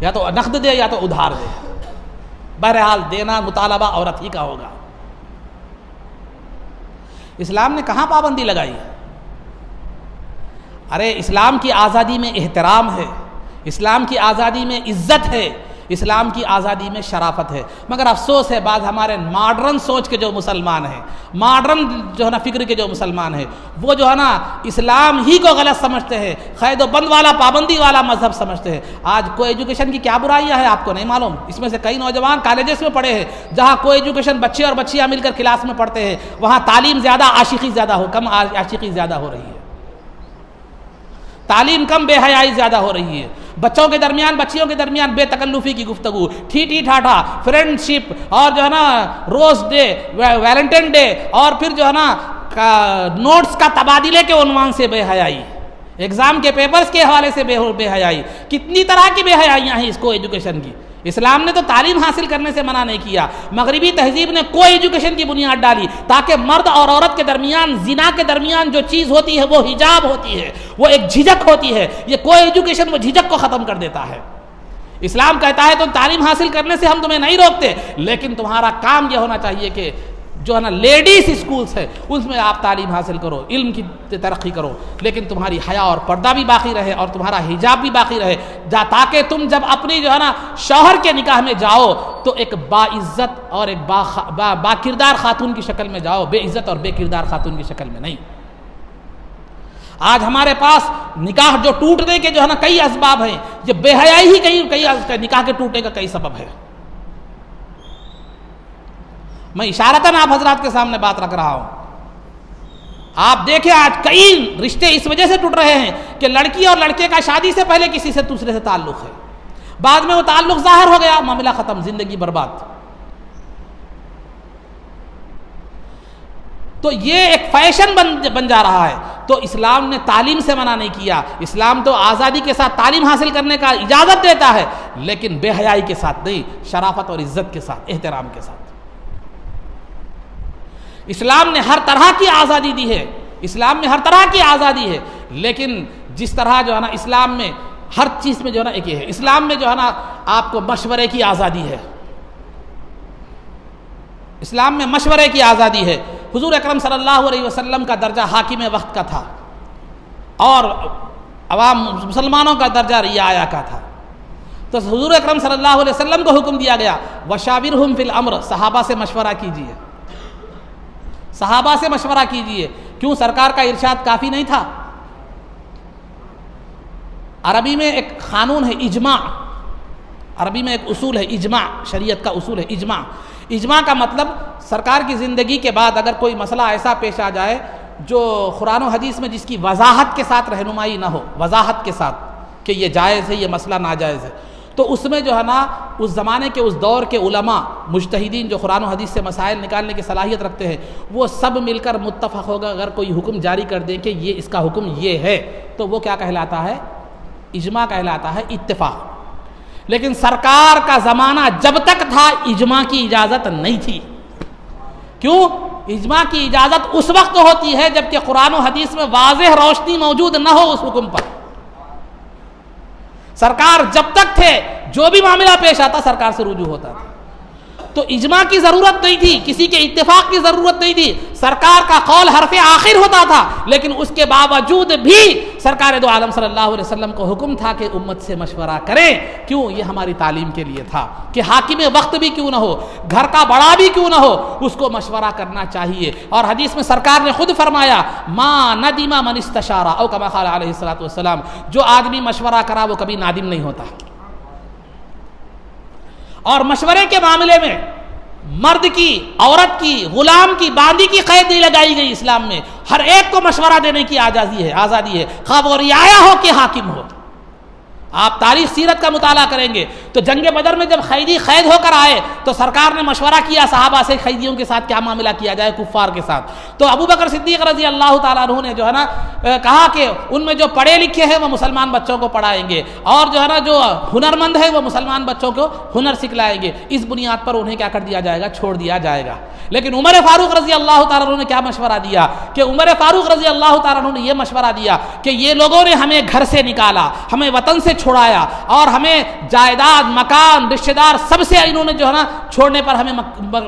یا تو نقد دے یا تو ادھار دے، بہرحال دینا مطالبہ عورت ہی کا ہوگا۔ اسلام نے کہاں پابندی لگائی؟ ارے اسلام کی آزادی میں احترام ہے، اسلام کی آزادی میں عزت ہے، اسلام کی آزادی میں شرافت ہے۔ مگر افسوس ہے بعض ہمارے ماڈرن سوچ کے جو مسلمان ہیں، ماڈرن جو ہے نا فکر کے جو مسلمان ہیں، وہ جو ہے نا اسلام ہی کو غلط سمجھتے ہیں، قید و بند والا، پابندی والا مذہب سمجھتے ہیں۔ آج کو ایجوکیشن کی کیا برائیاں ہیں آپ کو نہیں معلوم؟ اس میں سے کئی نوجوان کالجز میں پڑھے ہیں جہاں کو ایجوکیشن بچے اور بچیاں مل کر کلاس میں پڑھتے ہیں، وہاں تعلیم زیادہ، عاشقی زیادہ ہو، کم عاشقی زیادہ ہو رہی ہے، تعلیم کم، بے حیائی زیادہ ہو رہی ہے، بچوں کے درمیان، بچیوں کے درمیان بے تکلفی کی گفتگو، ٹھی ٹھاٹھا، فرینڈ شپ، اور جو ہے نا روز ڈے، ویلنٹائن ڈے، اور پھر جو ہے نا نوٹس کا تبادلے کے عنوان سے بے حیائی، ایگزام کے پیپرز کے حوالے سے بے حیائی، کتنی طرح کی بے حیائیاں ہیں اس کو ایجوکیشن کی۔ اسلام نے تو تعلیم حاصل کرنے سے منع نہیں کیا، مغربی تہذیب نے کو ایجوکیشن کی بنیاد ڈالی تاکہ مرد اور عورت کے درمیان، زنا کے درمیان جو چیز ہوتی ہے وہ حجاب ہوتی ہے، وہ ایک جھجک ہوتی ہے، یہ کو ایجوکیشن وہ جھجک کو ختم کر دیتا ہے۔ اسلام کہتا ہے تم تعلیم حاصل کرنے سے ہم تمہیں نہیں روکتے، لیکن تمہارا کام یہ ہونا چاہیے کہ جو ہے نا لیڈیز اسکولز ہے اس میں آپ تعلیم حاصل کرو، علم کی ترقی کرو، لیکن تمہاری حیا اور پردہ بھی باقی رہے اور تمہارا حجاب بھی باقی رہے، تاکہ تم جب اپنی جو ہے نا شوہر کے نکاح میں جاؤ تو ایک باعزت اور ایک با کردار خاتون کی شکل میں جاؤ، بے عزت اور بے کردار خاتون کی شکل میں نہیں۔ آج ہمارے پاس نکاح جو ٹوٹنے کے جو ہے نا کئی اسباب ہیں، یہ بے حیائی ہی کئی نکاح کے ٹوٹنے کا کئی سبب ہے۔ میں اشارتاً آپ حضرات کے سامنے بات رکھ رہا ہوں، آپ دیکھیں آج کئی رشتے اس وجہ سے ٹوٹ رہے ہیں کہ لڑکی اور لڑکے کا شادی سے پہلے کسی سے دوسرے سے تعلق ہے، بعد میں وہ تعلق ظاہر ہو گیا، معاملہ ختم، زندگی برباد۔ تو یہ ایک فیشن بن جا رہا ہے۔ تو اسلام نے تعلیم سے منع نہیں کیا، اسلام تو آزادی کے ساتھ تعلیم حاصل کرنے کا اجازت دیتا ہے، لیکن بے حیائی کے ساتھ نہیں، شرافت اور عزت کے ساتھ، احترام کے ساتھ۔ اسلام نے ہر طرح کی آزادی دی ہے، اسلام میں ہر طرح کی آزادی ہے، لیکن جس طرح جو ہے نا اسلام میں ہر چیز میں جو ہے نا ایک یہ ہے، اسلام میں جو ہے نا آپ کو مشورے کی آزادی ہے، اسلام میں مشورے کی آزادی ہے۔ حضور اکرم صلی اللہ علیہ وسلم کا درجہ حاکم وقت کا تھا اور عوام مسلمانوں کا درجہ رعایا کا تھا، تو حضور اکرم صلی اللہ علیہ وسلم کو حکم دیا گیا وشاورہم فی الامر، صحابہ سے مشورہ کیجیے، صحابہ سے مشورہ کیجیے۔ کیوں؟ سرکار کا ارشاد کافی نہیں تھا؟ عربی میں ایک قانون ہے اجماع، عربی میں ایک اصول ہے اجماع، شریعت کا اصول ہے اجماع۔ اجماع کا مطلب سرکار کی زندگی کے بعد اگر کوئی مسئلہ ایسا پیش آ جائے جو قرآن و حدیث میں جس کی وضاحت کے ساتھ رہنمائی نہ ہو، وضاحت کے ساتھ کہ یہ جائز ہے، یہ مسئلہ ناجائز ہے، تو اس میں جو ہے نا اس زمانے کے اس دور کے علماء مجتہدین جو قرآن و حدیث سے مسائل نکالنے کی صلاحیت رکھتے ہیں، وہ سب مل کر متفق ہوگا اگر کوئی حکم جاری کر دیں کہ یہ اس کا حکم یہ ہے، تو وہ کیا کہلاتا ہے؟ اجماع کہلاتا ہے، اتفاق۔ لیکن سرکار کا زمانہ جب تک تھا اجماع کی اجازت نہیں تھی۔ کیوں؟ اجماع کی اجازت اس وقت ہوتی ہے جب کہ قرآن و حدیث میں واضح روشنی موجود نہ ہو اس حکم پر۔ سرکار جب تک تھے جو بھی معاملہ پیش آتا سرکار سے رجوع ہوتا تھا، تو اجماع کی ضرورت نہیں تھی، کسی کے اتفاق کی ضرورت نہیں تھی، سرکار کا قول حرف آخر ہوتا تھا، لیکن اس کے باوجود بھی سرکار دو عالم صلی اللہ علیہ وسلم کو حکم تھا کہ امت سے مشورہ کریں۔ کیوں؟ یہ ہماری تعلیم کے لیے تھا کہ حاکم وقت بھی کیوں نہ ہو، گھر کا بڑا بھی کیوں نہ ہو، اس کو مشورہ کرنا چاہیے۔ اور حدیث میں سرکار نے خود فرمایا ما ندم من استشار او کما قال علیہ الصلوۃ والسلام، جو آدمی مشورہ کرا وہ کبھی نادم نہیں ہوتا۔ اور مشورے کے معاملے میں مرد کی، عورت کی، غلام کی، باندی کی قید نہیں لگائی گئی اسلام میں، ہر ایک کو مشورہ دینے کی آزادی ہے، خواہ وہ رعایا ہو کہ حاکم ہو۔ آپ تاریخ سیرت کا مطالعہ کریں گے تو جنگ بدر میں جب قیدی قید ہو کر آئے تو سرکار نے مشورہ کیا صحابہ سے قیدیوں کے ساتھ کیا معاملہ کیا جائے کفار کے ساتھ، تو ابو بکر صدیق رضی اللہ تعالیٰ عنہ نے جو ہے نا کہا کہ ان میں جو پڑھے لکھے ہیں وہ مسلمان بچوں کو پڑھائیں گے، اور جو ہے نا جو ہنرمند ہے وہ مسلمان بچوں کو ہنر سکھلائیں گے، اس بنیاد پر انہیں کیا کر دیا جائے گا؟ چھوڑ دیا جائے گا۔ لیکن عمر فاروق رضی اللہ تعالیٰ عنہ نے کیا مشورہ دیا کہ عمر فاروق رضی اللہ تعالیٰ عنہ نے یہ مشورہ دیا کہ یہ لوگوں نے ہمیں گھر سے نکالا، ہمیں وطن سے چھڑایا، اور ہمیں جائیداد، مکان، رشتہ دار سب سے انہوں نے جو ہے نا چھوڑنے پر ہمیں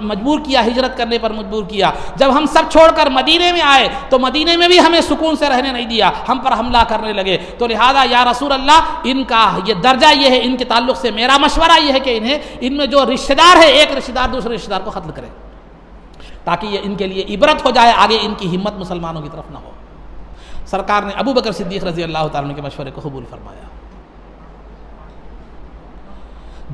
مجبور کیا، ہجرت کرنے پر مجبور کیا۔ جب ہم سب چھوڑ کر مدینے میں آئے تو مدینے میں بھی ہمیں سکون سے رہنے نہیں دیا، ہم پر حملہ کرنے لگے، تو لہذا یا رسول اللہ ان کا یہ درجہ یہ ہے، ان کے تعلق سے میرا مشورہ یہ ہے کہ ان میں جو رشتہ دار ہے ایک رشتہ دار دوسرے رشتہ دار کو قتل کرے، تاکہ یہ ان کے لیے عبرت ہو جائے، آگے ان کی ہمت مسلمانوں کی طرف نہ ہو۔ سرکار نے ابو بکر صدیق رضی اللہ تعالیٰ عنہ کے مشورے کو قبول فرمایا۔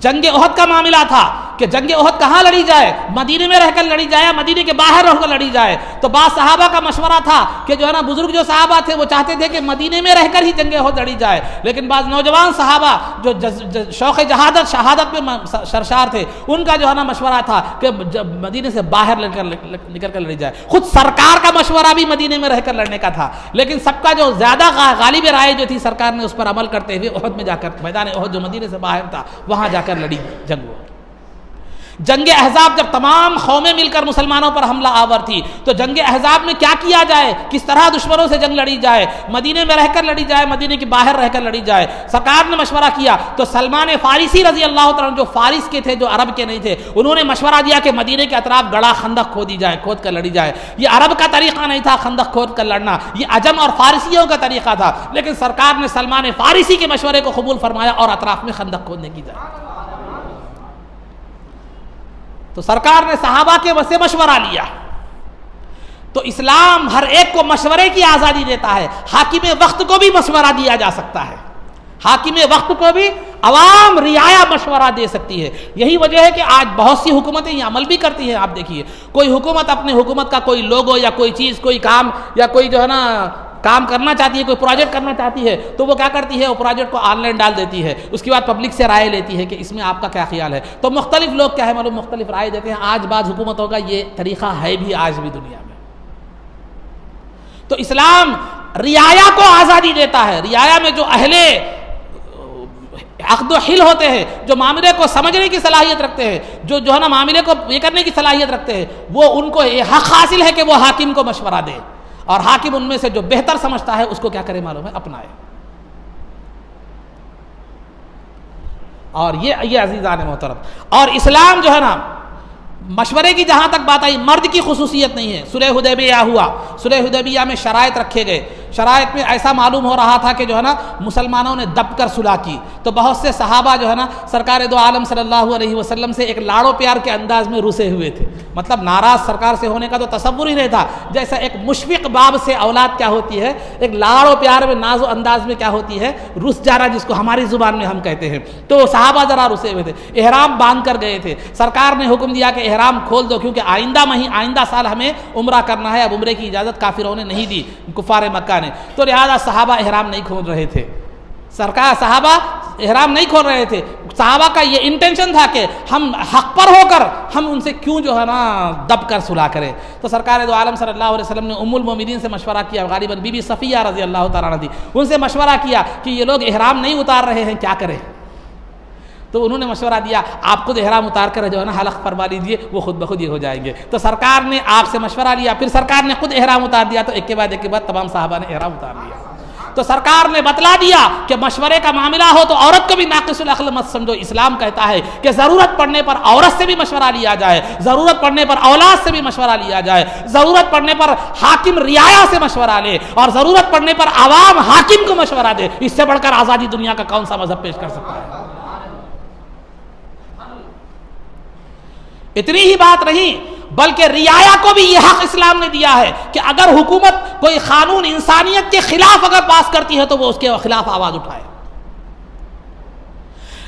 جنگ احد کا معاملہ تھا کہ جنگ احد کہاں لڑی جائے؟ مدینے میں رہ کر لڑی جائے، مدینے کے باہر رہ کر لڑی جائے؟ تو بعض صحابہ کا مشورہ تھا کہ جو ہے نا بزرگ جو صحابہ تھے وہ چاہتے تھے کہ مدینے میں رہ کر ہی جنگ احد لڑی جائے، لیکن بعض نوجوان صحابہ جو شوق شہادت میں سرشار تھے ان کا جو ہے نا مشورہ تھا کہ مدینے سے باہر نکل کر لڑی جائے۔ خود سرکار کا مشورہ بھی مدینے میں رہ کر لڑنے کا تھا، لیکن سب کا جو زیادہ غالب رائے جو تھی سرکار نے اس پر عمل کرتے ہوئے احد میں جا کر، میدان احد جو مدینے سے باہر تھا وہاں جا کر لڑی جنگ۔ جنگ احزاب جب تمام قومیں مل کر مسلمانوں پر حملہ آور تھی تو جنگ احزاب میں کیا کیا جائے، کس طرح دشمنوں سے جنگ لڑی جائے، مدینے میں رہ کر لڑی جائے، مدینے کے باہر رہ کر لڑی جائے؟ سرکار نے مشورہ کیا تو سلمان فارسی رضی اللہ تعالیٰ جو فارس کے تھے، جو عرب کے نہیں تھے، انہوں نے مشورہ دیا کہ مدینے کے اطراف گڑھا خندق کھودی جائے، کھود کر لڑی جائے۔ یہ عرب کا طریقہ نہیں تھا خندق کھود کر لڑنا، یہ عجم اور فارسیوں کا طریقہ تھا، لیکن سرکار نے سلمان فارسی کے مشورے کو قبول فرمایا اور اطراف میں خندق کھودنے کی جائے۔ تو سرکار نے صحابہ کے سے مشورہ لیا۔ تو اسلام ہر ایک کو مشورے کی آزادی دیتا ہے، حاکم وقت کو بھی مشورہ دیا جا سکتا ہے، حاکم وقت کو بھی عوام رعایا مشورہ دے سکتی ہے۔ یہی وجہ ہے کہ آج بہت سی حکومتیں یہ عمل بھی کرتی ہیں۔ آپ دیکھیے کوئی حکومت اپنے حکومت کا کوئی لوگو یا کوئی چیز، کوئی کام یا کوئی جو ہے نا کام کرنا چاہتی ہے، کوئی پروجیکٹ کرنا چاہتی ہے تو وہ کیا کرتی ہے؟ وہ پروجیکٹ کو آن لائن ڈال دیتی ہے، اس کے بعد پبلک سے رائے لیتی ہے کہ اس میں آپ کا کیا خیال ہے، تو مختلف لوگ کیا ہے معلوم مختلف رائے دیتے ہیں۔ آج بعض حکومتوں کا یہ طریقہ ہے بھی آج بھی دنیا میں۔ تو اسلام رعایا کو آزادی دیتا ہے، رعایا میں جو اہل عقد و حل ہوتے ہیں، جو معاملے کو سمجھنے کی صلاحیت رکھتے ہیں، جو ہے نا معاملے کو یہ کرنے کی صلاحیت رکھتے ہیں، وہ ان کو یہ حق حاصل ہے کہ وہ حاکم کو مشورہ دے، اور حاکم ان میں سے جو بہتر سمجھتا ہے اس کو کیا کرے معلوم ہے؟ اپنائے۔ اور یہ عزیزان محترم، اور اسلام جو ہے نا مشورے کی جہاں تک بات آئی، مرد کی خصوصیت نہیں ہے۔ صلح حدیبیہ ہوا، صلح حدیبیہ میں شرائط رکھے گئے، شرائط میں ایسا معلوم ہو رہا تھا کہ جو ہے نا مسلمانوں نے دب کر صلح کی، تو بہت سے صحابہ جو ہے نا سرکار دو عالم صلی اللہ علیہ وسلم سے ایک لاڑو پیار کے انداز میں رسے ہوئے تھے، مطلب ناراض سرکار سے ہونے کا تو تصور ہی نہیں تھا، جیسا ایک مشفق باپ سے اولاد کیا ہوتی ہے، ایک لاڑو پیار میں ناز و انداز میں کیا ہوتی ہے، رس جانا، جس کو ہماری زبان میں ہم کہتے ہیں۔ تو صحابہ ذرا رسے ہوئے تھے، احرام باندھ کر گئے تھے، سرکار نے حکم دیا کہ احرام کھول دو کیونکہ آئندہ سال ہمیں عمرہ کرنا ہے۔ اب عمرے کی اجازت کافروں نے نہیں دی، کفار مکہ نے، تو لہذا صحابہ احرام نہیں کھول رہے تھے۔ سرکار صحابہ احرام نہیں کھول رہے تھے، صحابہ کا یہ انٹینشن تھا کہ ہم حق پر ہو کر ہم ان سے کیوں جو ہے نا دب کر صلح کریں. تو سرکار دو عالم صلی اللہ علیہ وسلم نے ام المومنین سے مشورہ کیا، غالباً بی بی صفیہ رضی اللہ تعالیٰ عنہ تھی، ان سے مشورہ کیا کہ یہ لوگ احرام نہیں اتار رہے ہیں، کیا کریں؟ تو انہوں نے مشورہ دیا آپ خود احرام اتار کر جو ہے نا حلق فرما لیجیے، وہ خود بخود یہ ہو جائیں گے. تو سرکار نے آپ سے مشورہ لیا، پھر سرکار نے خود احرام اتار دیا، تو ایک کے بعد تمام صحابہ نے احرام اتار لیا. تو سرکار نے بتلا دیا کہ مشورے کا معاملہ ہو تو عورت کو بھی ناقص العقل مت سمجھو. اسلام کہتا ہے کہ ضرورت پڑنے پر عورت سے بھی مشورہ لیا جائے، ضرورت پڑنے پر اولاد سے بھی مشورہ لیا جائے، ضرورت پڑنے پر حاکم رعایا سے مشورہ لے، اور ضرورت پڑنے پر عوام حاکم کو مشورہ دے. اس سے بڑھ کر آزادی دنیا کا کون سا مذہب پیش کر سکتا ہے؟ اتنی ہی بات نہیں بلکہ رعایا کو بھی یہ حق اسلام نے دیا ہے کہ اگر حکومت کوئی قانون انسانیت کے خلاف اگر پاس کرتی ہے تو وہ اس کے خلاف آواز اٹھائے،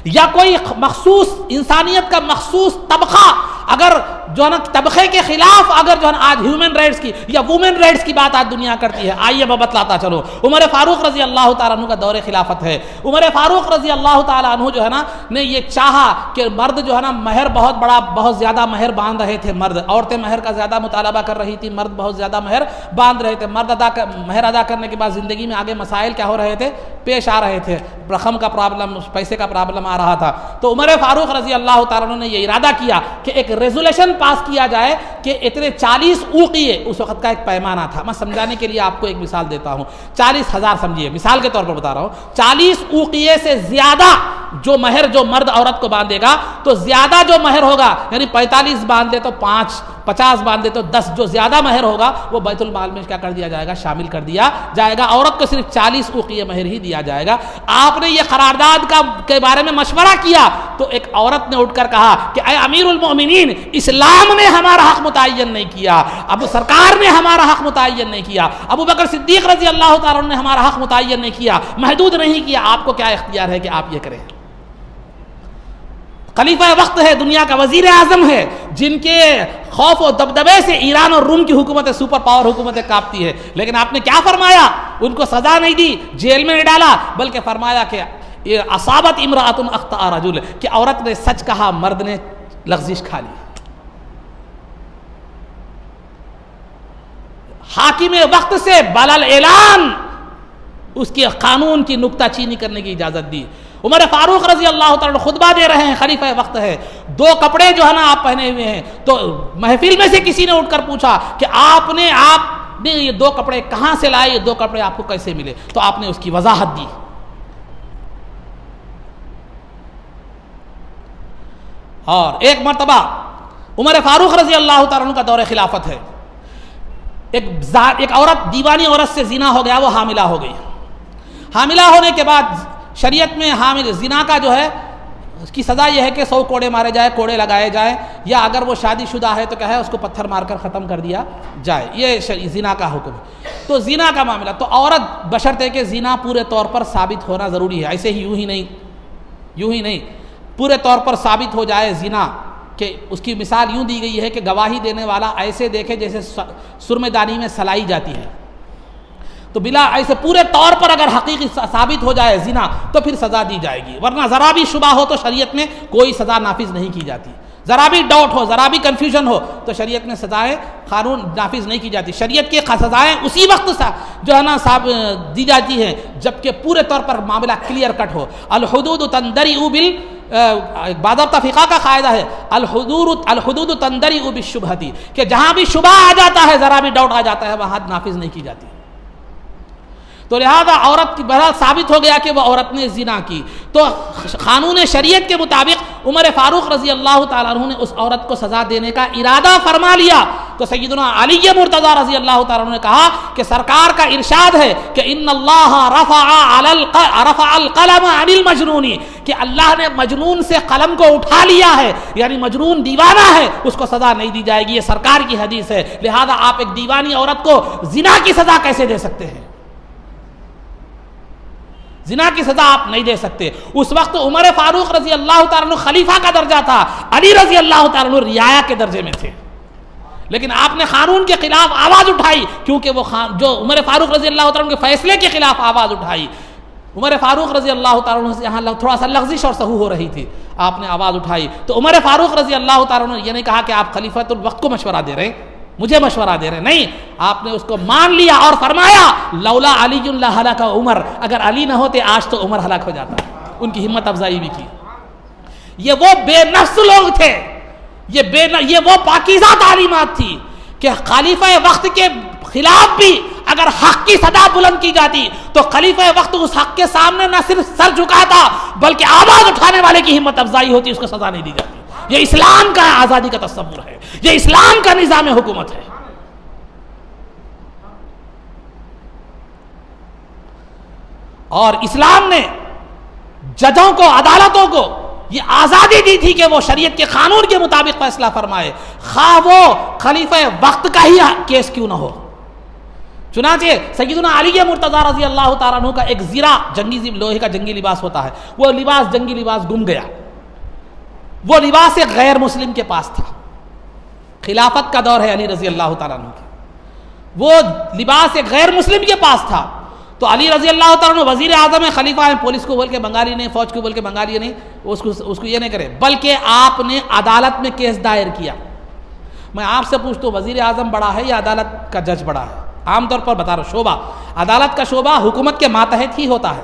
یا کوئی مخصوص انسانیت کا مخصوص طبقہ اگر جو ہے نا طبقے کے خلاف اگر جو ہے نا آج ہیومن رائٹس کی یا وومن رائٹس کی بات آج دنیا کرتی ہے. آئیے میں بتلاتا چلو. عمر فاروق رضی اللہ تعالیٰ عنہ کا دور خلافت ہے. عمر فاروق رضی اللہ تعالیٰ عنہ جو ہے نا نے یہ چاہا کہ مرد جو ہے نا مہر بہت زیادہ مہر باندھ رہے تھے. مرد، عورتیں مہر کا زیادہ مطالبہ کر رہی تھی، مرد بہت زیادہ مہر باندھ رہے تھے. مہر ادا کرنے کے بعد زندگی میں آگے مسائل کیا ہو رہے تھے، پیش آ رہے تھے. رقم کا پرابلم، پیسے کا پرابلم آ رہا تھا. تو عمر فاروق رضی اللہ تعالیٰ عنہ نے یہ ارادہ کیا کہ ایک ریزولوشن پاس کیا جائے کہ اتنے 40 اوقیے، اس وقت کا ایک پیمانہ تھا. میں سمجھانے کے لیے آپ کو ایک مثال دیتا ہوں. 40,000 سمجھیے، مثال کے طور پر بتا رہا ہوں. 40 اوقیے سے زیادہ جو مہر جو مرد عورت کو باندھے گا تو زیادہ جو مہر ہوگا، یعنی 45 باندھ دے تو 5، 50 باندھ دے تو 10، جو زیادہ مہر ہوگا وہ بیت المال میں کیا کر دیا جائے گا، شامل کر دیا جائے گا. عورت کو صرف 40 اوقیہ مہر ہی دیا جائے گا. آپ نے یہ قرارداد کے بارے میں مشورہ کیا تو ایک عورت نے اٹھ کر کہا کہ اے امیر المؤمنین، اسلام نے ہمارا حق متعین نہیں کیا، اب سرکار نے ہمارا حق متعین نہیں کیا، ابو بکر صدیق رضی اللہ تعالیٰ عنہ نے ہمارا حق متعین نہیں کیا، محدود نہیں کیا. آپ کو کیا اختیار ہے کہ آپ یہ کریں؟ خلیفہ وقت ہے، دنیا کا وزیر اعظم ہے، جن کے خوف و دبدبے سے ایران اور روم کی حکومتیں، سپر پاور حکومتیں کانپتی ہے. لیکن آپ نے کیا فرمایا؟ ان کو سزا نہیں دی، جیل میں نہیں ڈالا، بلکہ فرمایا کہ اصابت امرأۃ اخطأ رجل، کہ عورت نے سچ کہا، مرد نے لغزش کھا لی. حاکم وقت سے بلال اعلان اس کی قانون کی نکتہ چینی کرنے کی اجازت دی. عمر فاروق رضی اللہ تعالیٰ خطبہ دے رہے ہیں، خلیفہ وقت ہے، 2 کپڑے جو ہے نا آپ پہنے ہوئے ہیں. تو محفل میں سے کسی نے اٹھ کر پوچھا کہ آپ نے یہ 2 کپڑے کہاں سے لائے، یہ 2 کپڑے آپ کو کیسے ملے؟ تو آپ نے اس کی وضاحت دی. اور ایک مرتبہ عمر فاروق رضی اللہ تعالیٰ عنہ کا دور خلافت ہے، ایک عورت، دیوانی عورت سے زنا ہو گیا، وہ حاملہ ہو گئی. حاملہ ہونے کے بعد شریعت میں حامل زنا کا جو ہے اس کی سزا یہ ہے کہ 100 کوڑے مارے جائے، کوڑے لگائے جائیں، یا اگر وہ شادی شدہ ہے تو کیا ہے اس کو پتھر مار کر ختم کر دیا جائے. یہ زنا کا حکم ہے. تو زنا کا معاملہ، تو عورت بشرطے کہ زنا پورے طور پر ثابت ہونا ضروری ہے، ایسے ہی یوں ہی نہیں پورے طور پر ثابت ہو جائے زنا. کہ اس کی مثال یوں دی گئی ہے کہ گواہی دینے والا ایسے دیکھے جیسے سرمے دانی میں سلائی جاتی ہے. تو بلا ایسے پورے طور پر اگر حقیقی ثابت ہو جائے زنا تو پھر سزا دی جائے گی، ورنہ ذرا بھی شبہ ہو تو شریعت میں کوئی سزا نافذ نہیں کی جاتی. ذرا بھی ڈاؤٹ ہو، ذرا بھی کنفیوژن ہو تو شریعت میں سزائیں قانون نافذ نہیں کی جاتی. شریعت کی سزائیں اسی وقت جو ہے نا دی جاتی ہیں جبکہ پورے طور پر معاملہ کلیئر کٹ ہو. الحدود تندرئ بال باضابطہ فقہ کا قاعدہ ہے، الحدود تندرئ بالشبہۃ، کہ جہاں بھی شبہ آ جاتا ہے، ذرا بھی ڈاؤٹ آ جاتا ہے، وہاں حد نافذ نہیں کی جاتی. تو لہذا عورت کی بہرحال ثابت ہو گیا کہ وہ عورت نے زنا کی. تو قانون شریعت کے مطابق عمر فاروق رضی اللہ تعالیٰ عنہ نے اس عورت کو سزا دینے کا ارادہ فرما لیا. تو سیدنا علی مرتضیٰ رضی اللہ تعالیٰ عنہ نے کہا کہ سرکار کا ارشاد ہے کہ ان اللہ رفع القلم عن المجنون، کہ اللہ نے مجنون سے قلم کو اٹھا لیا ہے، یعنی مجنون دیوانہ ہے، اس کو سزا نہیں دی جائے گی. یہ سرکار کی حدیث ہے. لہذا آپ ایک دیوانی عورت کو زنا کی سزا کیسے دے سکتے ہیں؟ زنا کی سزا آپ نہیں دے سکتے. اس وقت عمر فاروق رضی اللہ تعالیٰ عنہ خلیفہ کا درجہ تھا، علی رضی اللہ تعالیٰ عنہ رعایا کے درجے میں تھے. لیکن آپ نے قانون کے خلاف آواز اٹھائی، کیونکہ وہ جو عمر فاروق رضی اللہ تعالیٰ عنہ کے فیصلے کے خلاف آواز اٹھائی. عمر فاروق رضی اللہ تعالیٰ عنہ سے یہاں تھوڑا سا لغزش اور سہو ہو رہی تھی، آپ نے آواز اٹھائی تو عمر فاروق رضی اللہ تعالیٰ عنہ یہ نہیں کہا کہ آپ خلیفۃ الوقت کو مشورہ دے رہے ہیں، مجھے مشورہ دے رہے ہیں، نہیں، آپ نے اس کو مان لیا اور فرمایا لولا علی لہلک عمر، اگر علی نہ ہوتے آج تو عمر ہلاک ہو جاتا۔ ان کی ہمت افزائی بھی کی۔ یہ وہ بے نفس لوگ تھے، یہ وہ پاکیزہ تعلیمات تھی کہ خلیفہ وقت کے خلاف بھی اگر حق کی صدا بلند کی جاتی تو خلیفہ وقت اس حق کے سامنے نہ صرف سر جھکاتا بلکہ آواز اٹھانے والے کی ہمت افزائی ہوتی، اس کو سزا نہیں دی جاتی۔ یہ اسلام کا آزادی کا تصور ہے، یہ اسلام کا نظام حکومت ہے۔ اور اسلام نے ججوں کو، عدالتوں کو یہ آزادی دی تھی کہ وہ شریعت کے قانون کے مطابق فیصلہ فرمائے، خواہ وہ خلیفہ وقت کا ہی کیس کیوں نہ ہو۔ چنانچہ سیدنا علی مرتضیٰ رضی اللہ تعالیٰ عنہ کا ایک زرہ، جنگی لوہے کا جنگی لباس ہوتا ہے، وہ لباس، جنگی لباس گم گیا۔ وہ لباس ایک غیر مسلم کے پاس تھا، خلافت کا دور ہے علی رضی اللہ تعالیٰ عنہ کا، وہ لباس ایک غیر مسلم کے پاس تھا۔ تو علی رضی اللہ تعالیٰ عنہ وزیر اعظم ہے، خلیفہ ہیں، پولیس کو بول کے بنگالی نہیں، فوج کو بول کے بنگالی نہیں، اس کو یہ نہیں کرے، بلکہ آپ نے عدالت میں کیس دائر کیا۔ میں آپ سے پوچھتا ہوں، وزیر اعظم بڑا ہے یا عدالت کا جج بڑا ہے؟ عام طور پر بتا رہا ہوں، شعبہ، عدالت کا شعبہ حکومت کے ماتحت ہی ہوتا ہے،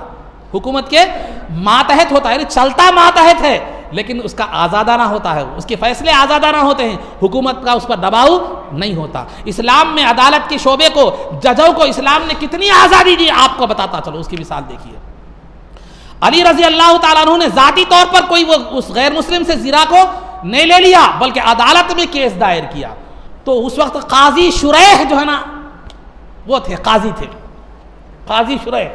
حکومت کے ماتحت ہوتا ہے، یعنی چلتا ماتحت ہے، لیکن اس کا آزادانہ ہوتا ہے، اس کے فیصلے آزادانہ ہوتے ہیں، حکومت کا اس پر دباؤ نہیں ہوتا۔ اسلام میں عدالت کے شعبے کو، ججوں کو اسلام نے کتنی آزادی دی آپ کو بتاتا چلو، اس کی مثال دیکھیے۔ علی رضی اللہ تعالیٰ عنہ نے ذاتی طور پر کوئی وہ اس غیر مسلم سے زرہ کو نہیں لے لیا بلکہ عدالت میں کیس دائر کیا۔ تو اس وقت قاضی شریح جو ہے نا، وہ تھے، قاضی تھے، قاضی شریح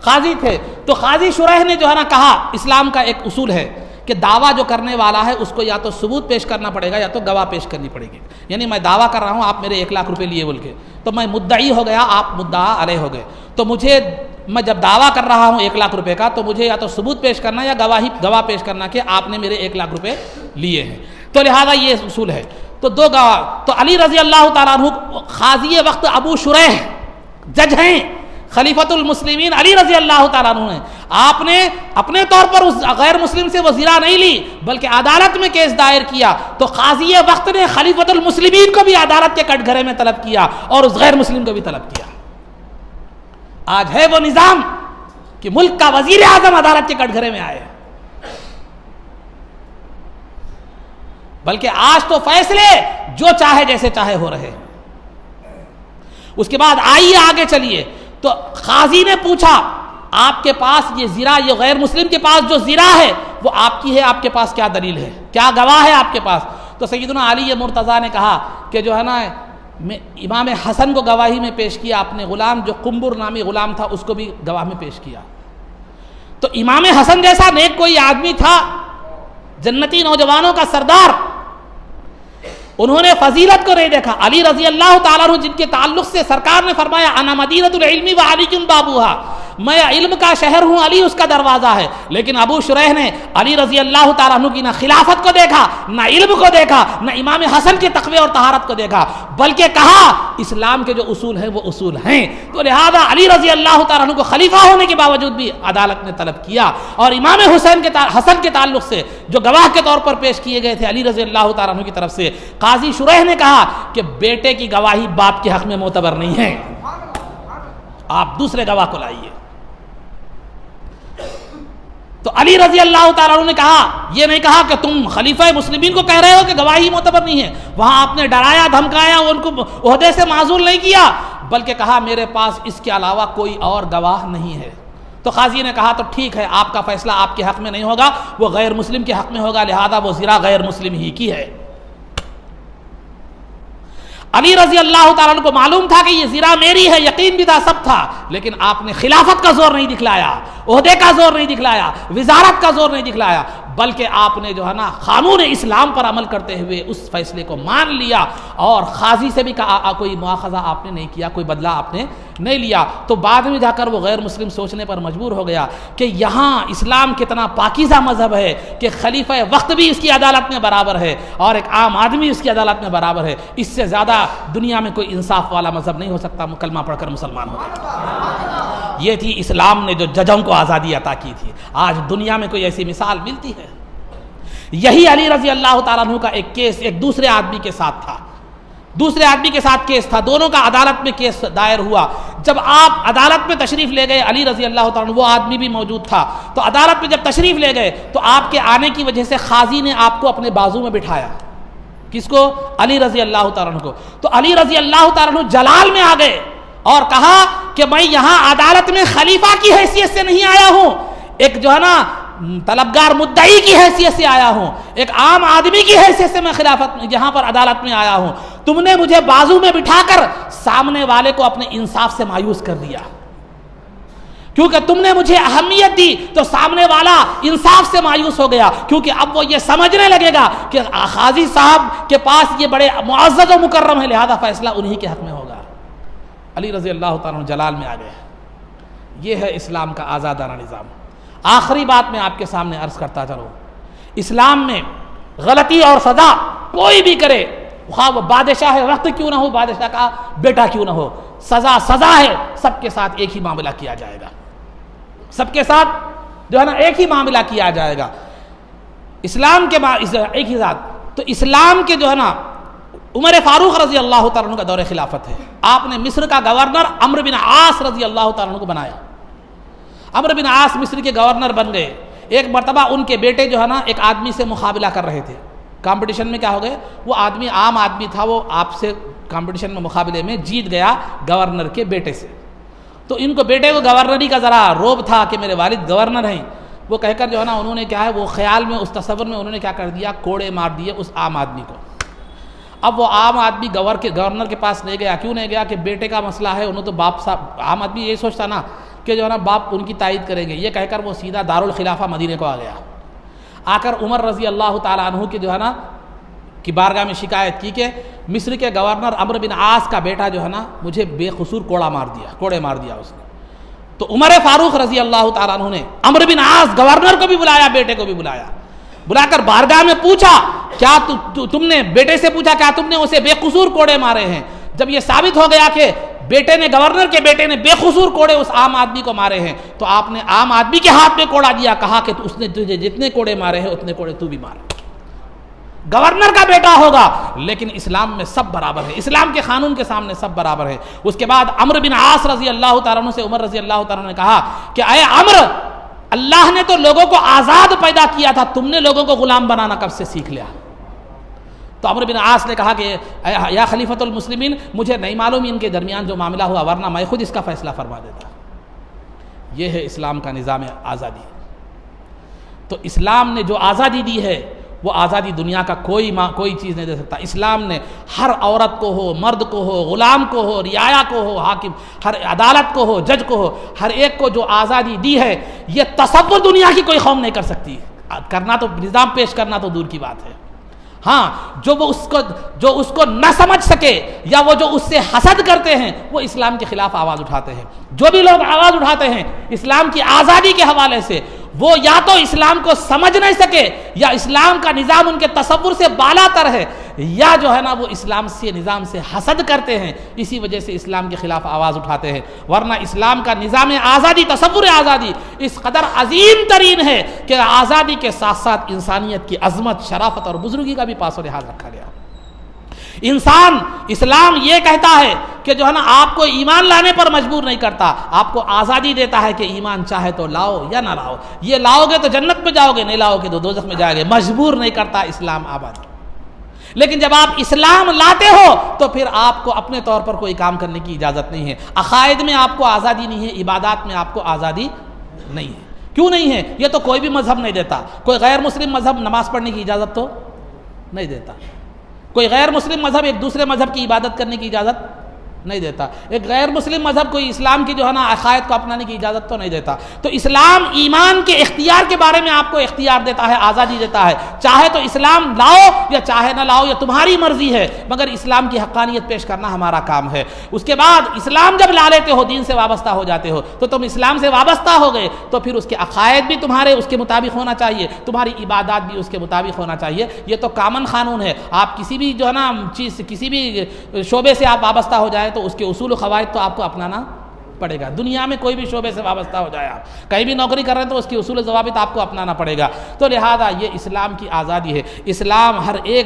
قاضی تھے۔ تو قاضی شریح نے جو ہے نا کہا، اسلام کا ایک اصول ہے کہ دعویٰ جو کرنے والا ہے اس کو یا تو ثبوت پیش کرنا پڑے گا یا تو گواہ پیش کرنی پڑے گی۔ یعنی میں دعویٰ کر رہا ہوں آپ میرے 1 لاکھ روپے لیے بول کے، تو میں مدعی ہو گیا، آپ مدعا علیہ ہو گئے، تو میں جب دعویٰ کر رہا ہوں 1 لاکھ روپے کا تو مجھے یا تو ثبوت پیش کرنا یا گواہ پیش کرنا کہ آپ نے میرے 1 لاکھ روپے لیے ہیں۔ تو لہذا یہ اصول ہے، تو 2 گواہ۔ تو علی رضی اللہ تعالیٰ عنہ قاضی وقت ابو شریح جج ہیں، خلیفۃ المسلمین علی رضی اللہ تعالیٰ عنہ ہیں۔ آپ نے اپنے طور پر اس غیر مسلم سے وہ زرہ نہیں لی بلکہ عدالت میں کیس دائر کیا، تو قاضی وقت نے خلیفۃ المسلمین کو بھی عدالت کے کٹ گھرے میں طلب کیا اور اس غیر مسلم کو بھی طلب کیا۔ آج ہے وہ نظام کہ ملک کا وزیر اعظم عدالت کے کٹ گھرے میں آئے، بلکہ آج تو فیصلے جو چاہے جیسے چاہے ہو رہے۔ اس کے بعد آئیے آگے چلیے، تو قاضی نے پوچھا آپ کے پاس یہ زرہ، یہ غیر مسلم کے پاس جو زرہ ہے وہ آپ کی ہے، آپ کے پاس کیا دلیل ہے، کیا گواہ ہے آپ کے پاس؟ تو سیدنا علی مرتضیٰ نے کہا کہ جو ہے نا امام حسن کو گواہی میں پیش کیا، اپنے غلام جو قنبر نامی غلام تھا اس کو بھی گواہ میں پیش کیا۔ تو امام حسن جیسا نیک کوئی آدمی تھا، جنتی نوجوانوں کا سردار، انہوں نے فضیلت کو نہیں دیکھا۔ علی رضی اللہ تعالیٰ عنہ جن کے تعلق سے سرکار نے فرمایا انا مدینۃ العلم وعلی بابوہا، میں علم کا شہر ہوں، علی اس کا دروازہ ہے، لیکن ابو شریح نے علی رضی اللہ تعالیٰ عنہ کی نہ خلافت کو دیکھا، نہ علم کو دیکھا، نہ امام حسن کے تقوی اور طہارت کو دیکھا، بلکہ کہا اسلام کے جو اصول ہیں وہ اصول ہیں۔ تو لہذا علی رضی اللہ تعالیٰ عنہ کو خلیفہ ہونے کے باوجود بھی عدالت نے طلب کیا، اور امام حسن کے تعلق سے جو گواہ کے طور پر پیش کیے گئے تھے علی رضی اللہ تعالیٰ عنہ کی طرف سے، قاضی شریح نے کہا کہ بیٹے کی گواہی باپ کے حق میں معتبر نہیں ہے، آپ دوسرے گواہ کو لائیے۔ تو علی رضی اللہ تعالیٰ عنہ نے کہا، یہ نہیں کہا کہ تم خلیفہ مسلمین کو کہہ رہے ہو کہ گواہی معتبر نہیں ہے، وہاں آپ نے ڈرایا دھمکایا، ان کو عہدے سے معزول نہیں کیا، بلکہ کہا میرے پاس اس کے علاوہ کوئی اور گواہ نہیں ہے۔ تو قاضی نے کہا تو ٹھیک ہے، آپ کا فیصلہ آپ کے حق میں نہیں ہوگا، وہ غیر مسلم کے حق میں ہوگا، لہذا وہ زرہ غیر مسلم ہی کی ہے۔ علی رضی اللہ تعالیٰ عنہ کو معلوم تھا کہ یہ زرہ میری ہے، یقین بھی تھا، سب تھا، لیکن آپ نے خلافت کا زور نہیں دکھلایا، عہدے کا زور نہیں دکھلایا، وزارت کا زور نہیں دکھلایا، بلکہ آپ نے جو ہے نا قانون اسلام پر عمل کرتے ہوئے اس فیصلے کو مان لیا، اور قاضی سے بھی کوئی مواخذہ آپ نے نہیں کیا، کوئی بدلہ آپ نے نہیں لیا۔ تو بعد میں جا کر وہ غیر مسلم سوچنے پر مجبور ہو گیا کہ یہاں اسلام کتنا پاکیزہ مذہب ہے کہ خلیفہ وقت بھی اس کی عدالت میں برابر ہے اور ایک عام آدمی اس کی عدالت میں برابر ہے، اس سے زیادہ دنیا میں کوئی انصاف والا مذہب نہیں ہو سکتا۔ کلمہ پڑھ کر مسلمان ہو گئے۔ یہ تھی اسلام نے جو ججوں کو آزادی عطا کی تھی۔ آج دنیا میں کوئی ایسی مثال ملتی ہے؟ یہی علی رضی اللہ تعالیٰ عنہ کا ایک کیس ایک دوسرے آدمی کے ساتھ تھا، دوسرے آدمی کے ساتھ کیس تھا، دونوں کا عدالت میں کیس دائر ہوا۔ جب آپ عدالت میں تشریف لے گئے، علی رضی اللہ تعالیٰ عنہ، وہ آدمی بھی موجود تھا، تو عدالت میں جب تشریف لے گئے تو آپ کے آنے کی وجہ سے قاضی نے آپ کو اپنے بازو میں بٹھایا۔ کس کو؟ علی رضی اللہ تعالیٰ عنہ کو۔ تو علی رضی اللہ تعالیٰ عنہ جلال میں آ گئے اور کہا کہ میں یہاں عدالت میں خلیفہ کی حیثیت سے نہیں آیا ہوں، ایک جو ہے نا طلبگار مدعی کی حیثیت سے آیا ہوں، ایک عام آدمی کی حیثیت سے میں خلافت یہاں پر عدالت میں آیا ہوں۔ تم نے مجھے بازو میں بٹھا کر سامنے والے کو اپنے انصاف سے مایوس کر دیا، کیونکہ تم نے مجھے اہمیت دی تو سامنے والا انصاف سے مایوس ہو گیا، کیونکہ اب وہ یہ سمجھنے لگے گا کہ قاضی صاحب کے پاس یہ بڑے معزز و مکرم ہے، لہذا فیصلہ انہی کے حق میں ہوگا۔ علی رضی اللہ تعالیٰ عنہ جلال میں آ گئے۔ یہ ہے اسلام کا آزادانہ نظام۔ آخری بات میں آپ کے سامنے عرض کرتا چلوں، اسلام میں غلطی اور سزا کوئی بھی کرے، خواہ وہ بادشاہ ہے وقت کیوں نہ ہو، بادشاہ کا بیٹا کیوں نہ ہو، سزا سزا ہے، سب کے ساتھ ایک ہی معاملہ کیا جائے گا، سب کے ساتھ جو ہے نا ایک ہی معاملہ کیا جائے گا۔ اسلام کے ایک ہی ذات، تو اسلام کے جو ہے نا عمر فاروق رضی اللہ تعالیٰ عنہ کا دور خلافت ہے، آپ نے مصر کا گورنر عمرو بن عاص رضی اللہ تعالیٰ عنہ کو بنایا۔ عمرو بن عاص مصر کے گورنر بن گئے۔ ایک مرتبہ ان کے بیٹے جو ہے نا ایک آدمی سے مقابلہ کر رہے تھے، کمپٹیشن میں کیا ہو گئے، وہ آدمی عام آدمی تھا، وہ آپ سے کمپٹیشن میں مقابلے میں جیت گیا گورنر کے بیٹے سے۔ تو ان کو بیٹے کو گورنری کا ذرا روب تھا کہ میرے والد گورنر ہیں، وہ کہہ کر جو ہے نا انہوں نے کیا ہے، وہ خیال میں اس تصور میں انہوں نے کیا کر دیا، کوڑے مار دیے اس عام آدمی کو۔ اب وہ عام آدمی گورنر کے پاس نہیں گیا، کیوں نہیں گیا کہ بیٹے کا مسئلہ ہے، انہوں تو باپ صاحب، عام آدمی یہی سوچتا نا کہ جو ہے نا باپ ان کی تائید کریں گے، یہ کہہ کر وہ سیدھا دارالخلافہ مدینے کو آ گیا۔ آ کر عمر رضی اللہ تعالیٰ عنہ کی جو ہے نا کی بارگاہ میں شکایت کی کہ مصر کے گورنر عمرو بن عاص کا بیٹا جو ہے نا مجھے بے قصور کوڑے مار دیا اس نے۔ تو عمر فاروق رضی اللہ تعالیٰ عنہ نے عمرو بن عاص گورنر کو بھی بلایا، بیٹے کو بھی بلا کر بارگاہ میں پوچھا، کیا تم نے بیٹے سے پوچھا کیا تم نے اسے بے قصور کوڑے مارے ہیں؟ جب یہ ثابت ہو گیا کہ گورنر کے بیٹے نے بے قصور کوڑے اس عام آدمی کو مارے ہیں، تو آپ نے عام آدمی کے ہاتھ میں کوڑا دیا، کہا کہ اس نے تجھے جتنے کوڑے مارے ہیں اتنے کوڑے تو بھی مار۔ گورنر کا بیٹا ہوگا لیکن اسلام میں سب برابر ہے، اسلام کے قانون کے سامنے سب برابر ہے۔ اس کے بعد عمرو بن عاص رضی اللہ تعالیٰ عنہ سے عمر رضی اللہ تعالیٰ عنہ نے کہا کہ اے عمرو، اللہ نے تو لوگوں کو آزاد پیدا کیا تھا، تم نے لوگوں کو غلام بنانا کب سے سیکھ لیا؟ تو عمرو بن عاص نے کہا کہ یا خلیفۃ المسلمین، مجھے نہیں معلوم ان کے درمیان جو معاملہ ہوا، ورنہ میں خود اس کا فیصلہ فرما دیتا۔ یہ ہے اسلام کا نظام آزادی۔ تو اسلام نے جو آزادی دی ہے وہ آزادی دنیا کا کوئی چیز نہیں دے سکتا۔ اسلام نے ہر عورت کو ہو، مرد کو ہو، غلام کو ہو، رعایا کو ہو، حاکم، ہر عدالت کو ہو، جج کو ہو، ہر ایک کو جو آزادی دی ہے، یہ تصور دنیا کی کوئی قوم نہیں کر سکتی۔ کرنا تو نظام پیش کرنا تو دور کی بات ہے۔ ہاں، جو اس کو نہ سمجھ سکے یا وہ جو اس سے حسد کرتے ہیں، وہ اسلام کے خلاف آواز اٹھاتے ہیں۔ جو بھی لوگ آواز اٹھاتے ہیں اسلام کی آزادی کے حوالے سے، وہ یا تو اسلام کو سمجھ نہیں سکے، یا اسلام کا نظام ان کے تصور سے بالا تر ہے، یا جو ہے نا وہ اسلام سے نظام سے حسد کرتے ہیں، اسی وجہ سے اسلام کے خلاف آواز اٹھاتے ہیں۔ ورنہ اسلام کا نظام آزادی، تصور آزادی اس قدر عظیم ترین ہے کہ آزادی کے ساتھ ساتھ انسانیت کی عظمت، شرافت اور بزرگی کا بھی پاس و لحاظ رکھا گیا۔ اسلام یہ کہتا ہے کہ جو ہے نا آپ کو ایمان لانے پر مجبور نہیں کرتا، آپ کو آزادی دیتا ہے کہ ایمان چاہے تو لاؤ یا نہ لاؤ، یہ لاؤ گے تو جنت میں جاؤ گے، نہیں لاؤ گے تو دوزخ میں جاؤ گے، مجبور نہیں کرتا اسلام آباد۔ لیکن جب آپ اسلام لاتے ہو تو پھر آپ کو اپنے طور پر کوئی کام کرنے کی اجازت نہیں ہے، عقائد میں آپ کو آزادی نہیں ہے، عبادات میں آپ کو آزادی نہیں ہے۔ کیوں نہیں ہے؟ یہ تو کوئی بھی مذہب نہیں دیتا۔ کوئی غیر مسلم مذہب نماز پڑھنے کی اجازت تو نہیں دیتا، کوئی غیر مسلم مذہب ایک دوسرے مذہب کی عبادت کرنے کی اجازت نہیں دیتا، ایک غیر مسلم مذہب کوئی اسلام کی جو ہے نا عقائد کو اپنانے کی اجازت تو نہیں دیتا۔ تو اسلام ایمان کے اختیار کے بارے میں آپ کو اختیار دیتا ہے، آزادی دیتا ہے، چاہے تو اسلام لاؤ یا چاہے نہ لاؤ، یہ تمہاری مرضی ہے، مگر اسلام کی حقانیت پیش کرنا ہمارا کام ہے۔ اس کے بعد اسلام جب لا لیتے ہو، دین سے وابستہ ہو جاتے ہو، تو تم اسلام سے وابستہ ہو گئے، تو پھر اس کے عقائد بھی تمہارے اس کے مطابق ہونا چاہیے، تمہاری عبادات بھی اس کے مطابق ہونا چاہیے۔ یہ تو کامن قانون ہے، آپ کسی بھی جو ہے نا چیز، کسی بھی شعبے سے آپ وابستہ ہو جائیں تو اس کے اصول و قواعد تو آپ کو اپنانا پڑے گا. دنیا میں کوئی بھی شعبے سے وابستہ ہو جائے, آپ کہیں بھی نوکری کر رہے ہیں تو اس کی اصول و ضوابط آپ کو اپنانا پڑے گا. تو لہذا یہ اسلام کی آزادی ہے. اسلام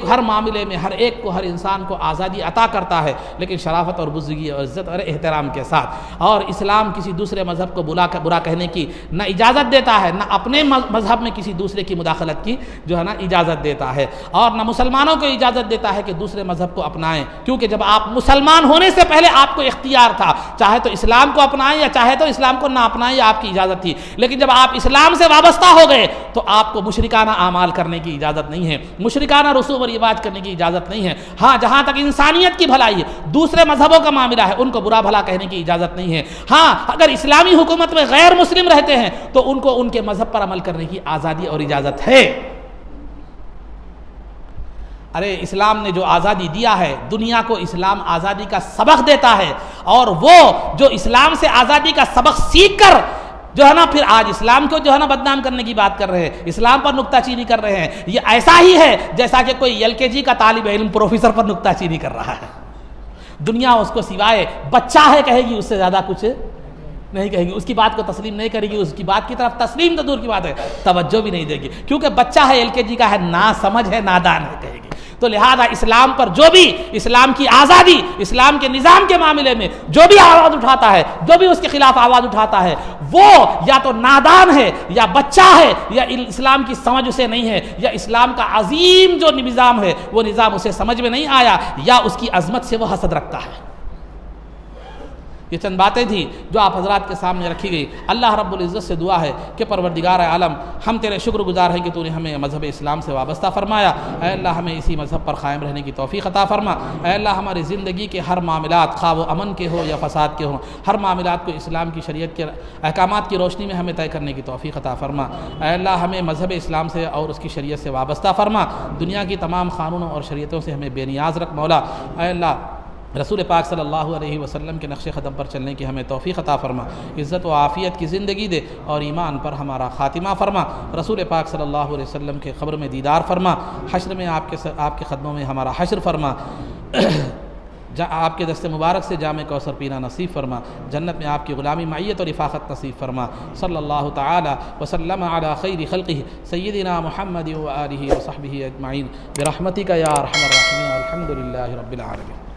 ہر معاملے میں ہر ایک کو, ہر انسان کو آزادی عطا کرتا ہے, لیکن شرافت اور بزرگی اور عزت اور احترام کے ساتھ. اور اسلام کسی دوسرے مذہب کو برا کہنے کی نہ اجازت دیتا ہے, نہ اپنے مذہب میں کسی دوسرے کی مداخلت کی جو ہے نا اجازت دیتا ہے, اور نہ مسلمانوں کو اجازت دیتا ہے کہ دوسرے مذہب کو اپنائیں. کیونکہ جب آپ مسلمان ہونے سے پہلے آپ کو اختیار تھا, چاہے تو اسلام کو اپنائیں یا چاہے تو اسلام کو نہ اپنائیں, یہ آپ کی اجازت تھی. لیکن جب آپ اسلام سے وابستہ ہو گئے تو آپ کو مشرکانہ اعمال کرنے کی اجازت نہیں ہے, مشرکانہ رسوم و رواج کرنے کی اجازت نہیں ہے. ہاں, جہاں تک انسانیت کی بھلائی ہے, دوسرے مذہبوں کا معاملہ ہے, ان کو برا بھلا کہنے کی اجازت نہیں ہے. ہاں, اگر اسلامی حکومت میں غیر مسلم رہتے ہیں تو ان کو ان کے مذہب پر عمل کرنے کی آزادی اور اجازت ہے. ارے اسلام نے جو آزادی دیا ہے, دنیا کو اسلام آزادی کا سبق دیتا ہے, اور وہ جو اسلام سے آزادی کا سبق سیکھ کر جو ہے نا پھر آج اسلام کو جو ہے نا بدنام کرنے کی بات کر رہے ہیں, اسلام پر نکتہ چینی کر رہے ہیں, یہ ایسا ہی ہے جیسا کہ کوئی LKG کا طالب علم پروفیسر پر نکتہ چینی کر رہا ہے. دنیا اس کو سوائے بچہ ہے کہے گی, اس سے زیادہ کچھ نہیں کہے گی, اس کی بات کو تسلیم نہیں کرے گی, اس کی بات کی طرف تسلیم تو دور کی بات ہے, توجہ بھی نہیں دے گی, کیونکہ بچہ ہے, LKG کا ہے, نا سمجھ ہے, نادان ہے کہے گی. تو لہذا اسلام پر جو بھی اسلام کی آزادی, اسلام کے نظام کے معاملے میں جو بھی آواز اٹھاتا ہے, جو بھی اس کے خلاف آواز اٹھاتا ہے, وہ یا تو نادان ہے, یا بچہ ہے, یا اسلام کی سمجھ اسے نہیں ہے, یا اسلام کا عظیم جو نظام ہے وہ نظام اسے سمجھ میں نہیں آیا, یا اس کی عظمت سے وہ حسد رکھتا ہے. یہ چند باتیں تھیں جو آپ حضرات کے سامنے رکھی گئی. اللہ رب العزت سے دعا ہے کہ پروردگار عالم, ہم تیرے شکر گزار ہیں کہ تو نے ہمیں مذہب اسلام سے وابستہ فرمایا. اے اللہ, ہمیں اسی مذہب پر قائم رہنے کی توفیق عطا فرما. اے اللہ, ہماری زندگی کے ہر معاملات, خواہ وہ امن کے ہو یا فساد کے ہوں, ہر معاملات کو اسلام کی شریعت کے احکامات کی روشنی میں ہمیں طے کرنے کی توفیق عطا فرما. اے اللہ, ہمیں مذہب اسلام سے اور اس کی شریعت سے وابستہ فرما. دنیا کی تمام قانونوں اور شریعتوں سے ہمیں بے نیاز رکھ مولا. اے اللہ, رسول پاک صلی اللہ علیہ وسلم کے نقش قدم پر چلنے کی ہمیں توفیق عطا فرما. عزت و عافیت کی زندگی دے اور ایمان پر ہمارا خاتمہ فرما. رسول پاک صلی اللہ علیہ وسلم کے قبر میں دیدار فرما. حشر میں آپ کے قدموں میں ہمارا حشر فرما. آپ کے دست مبارک سے جام کوثر پینا نصیب فرما. جنت میں آپ کی غلامی معیت اور رفاقت نصیب فرما. صلی اللہ تعالی وسلم علی خیر خلقہ سیدنا محمد و آلہ و صحبہ اجمعین برحمتک یا ارحم الراحمین والحمد للہ رب العالمین.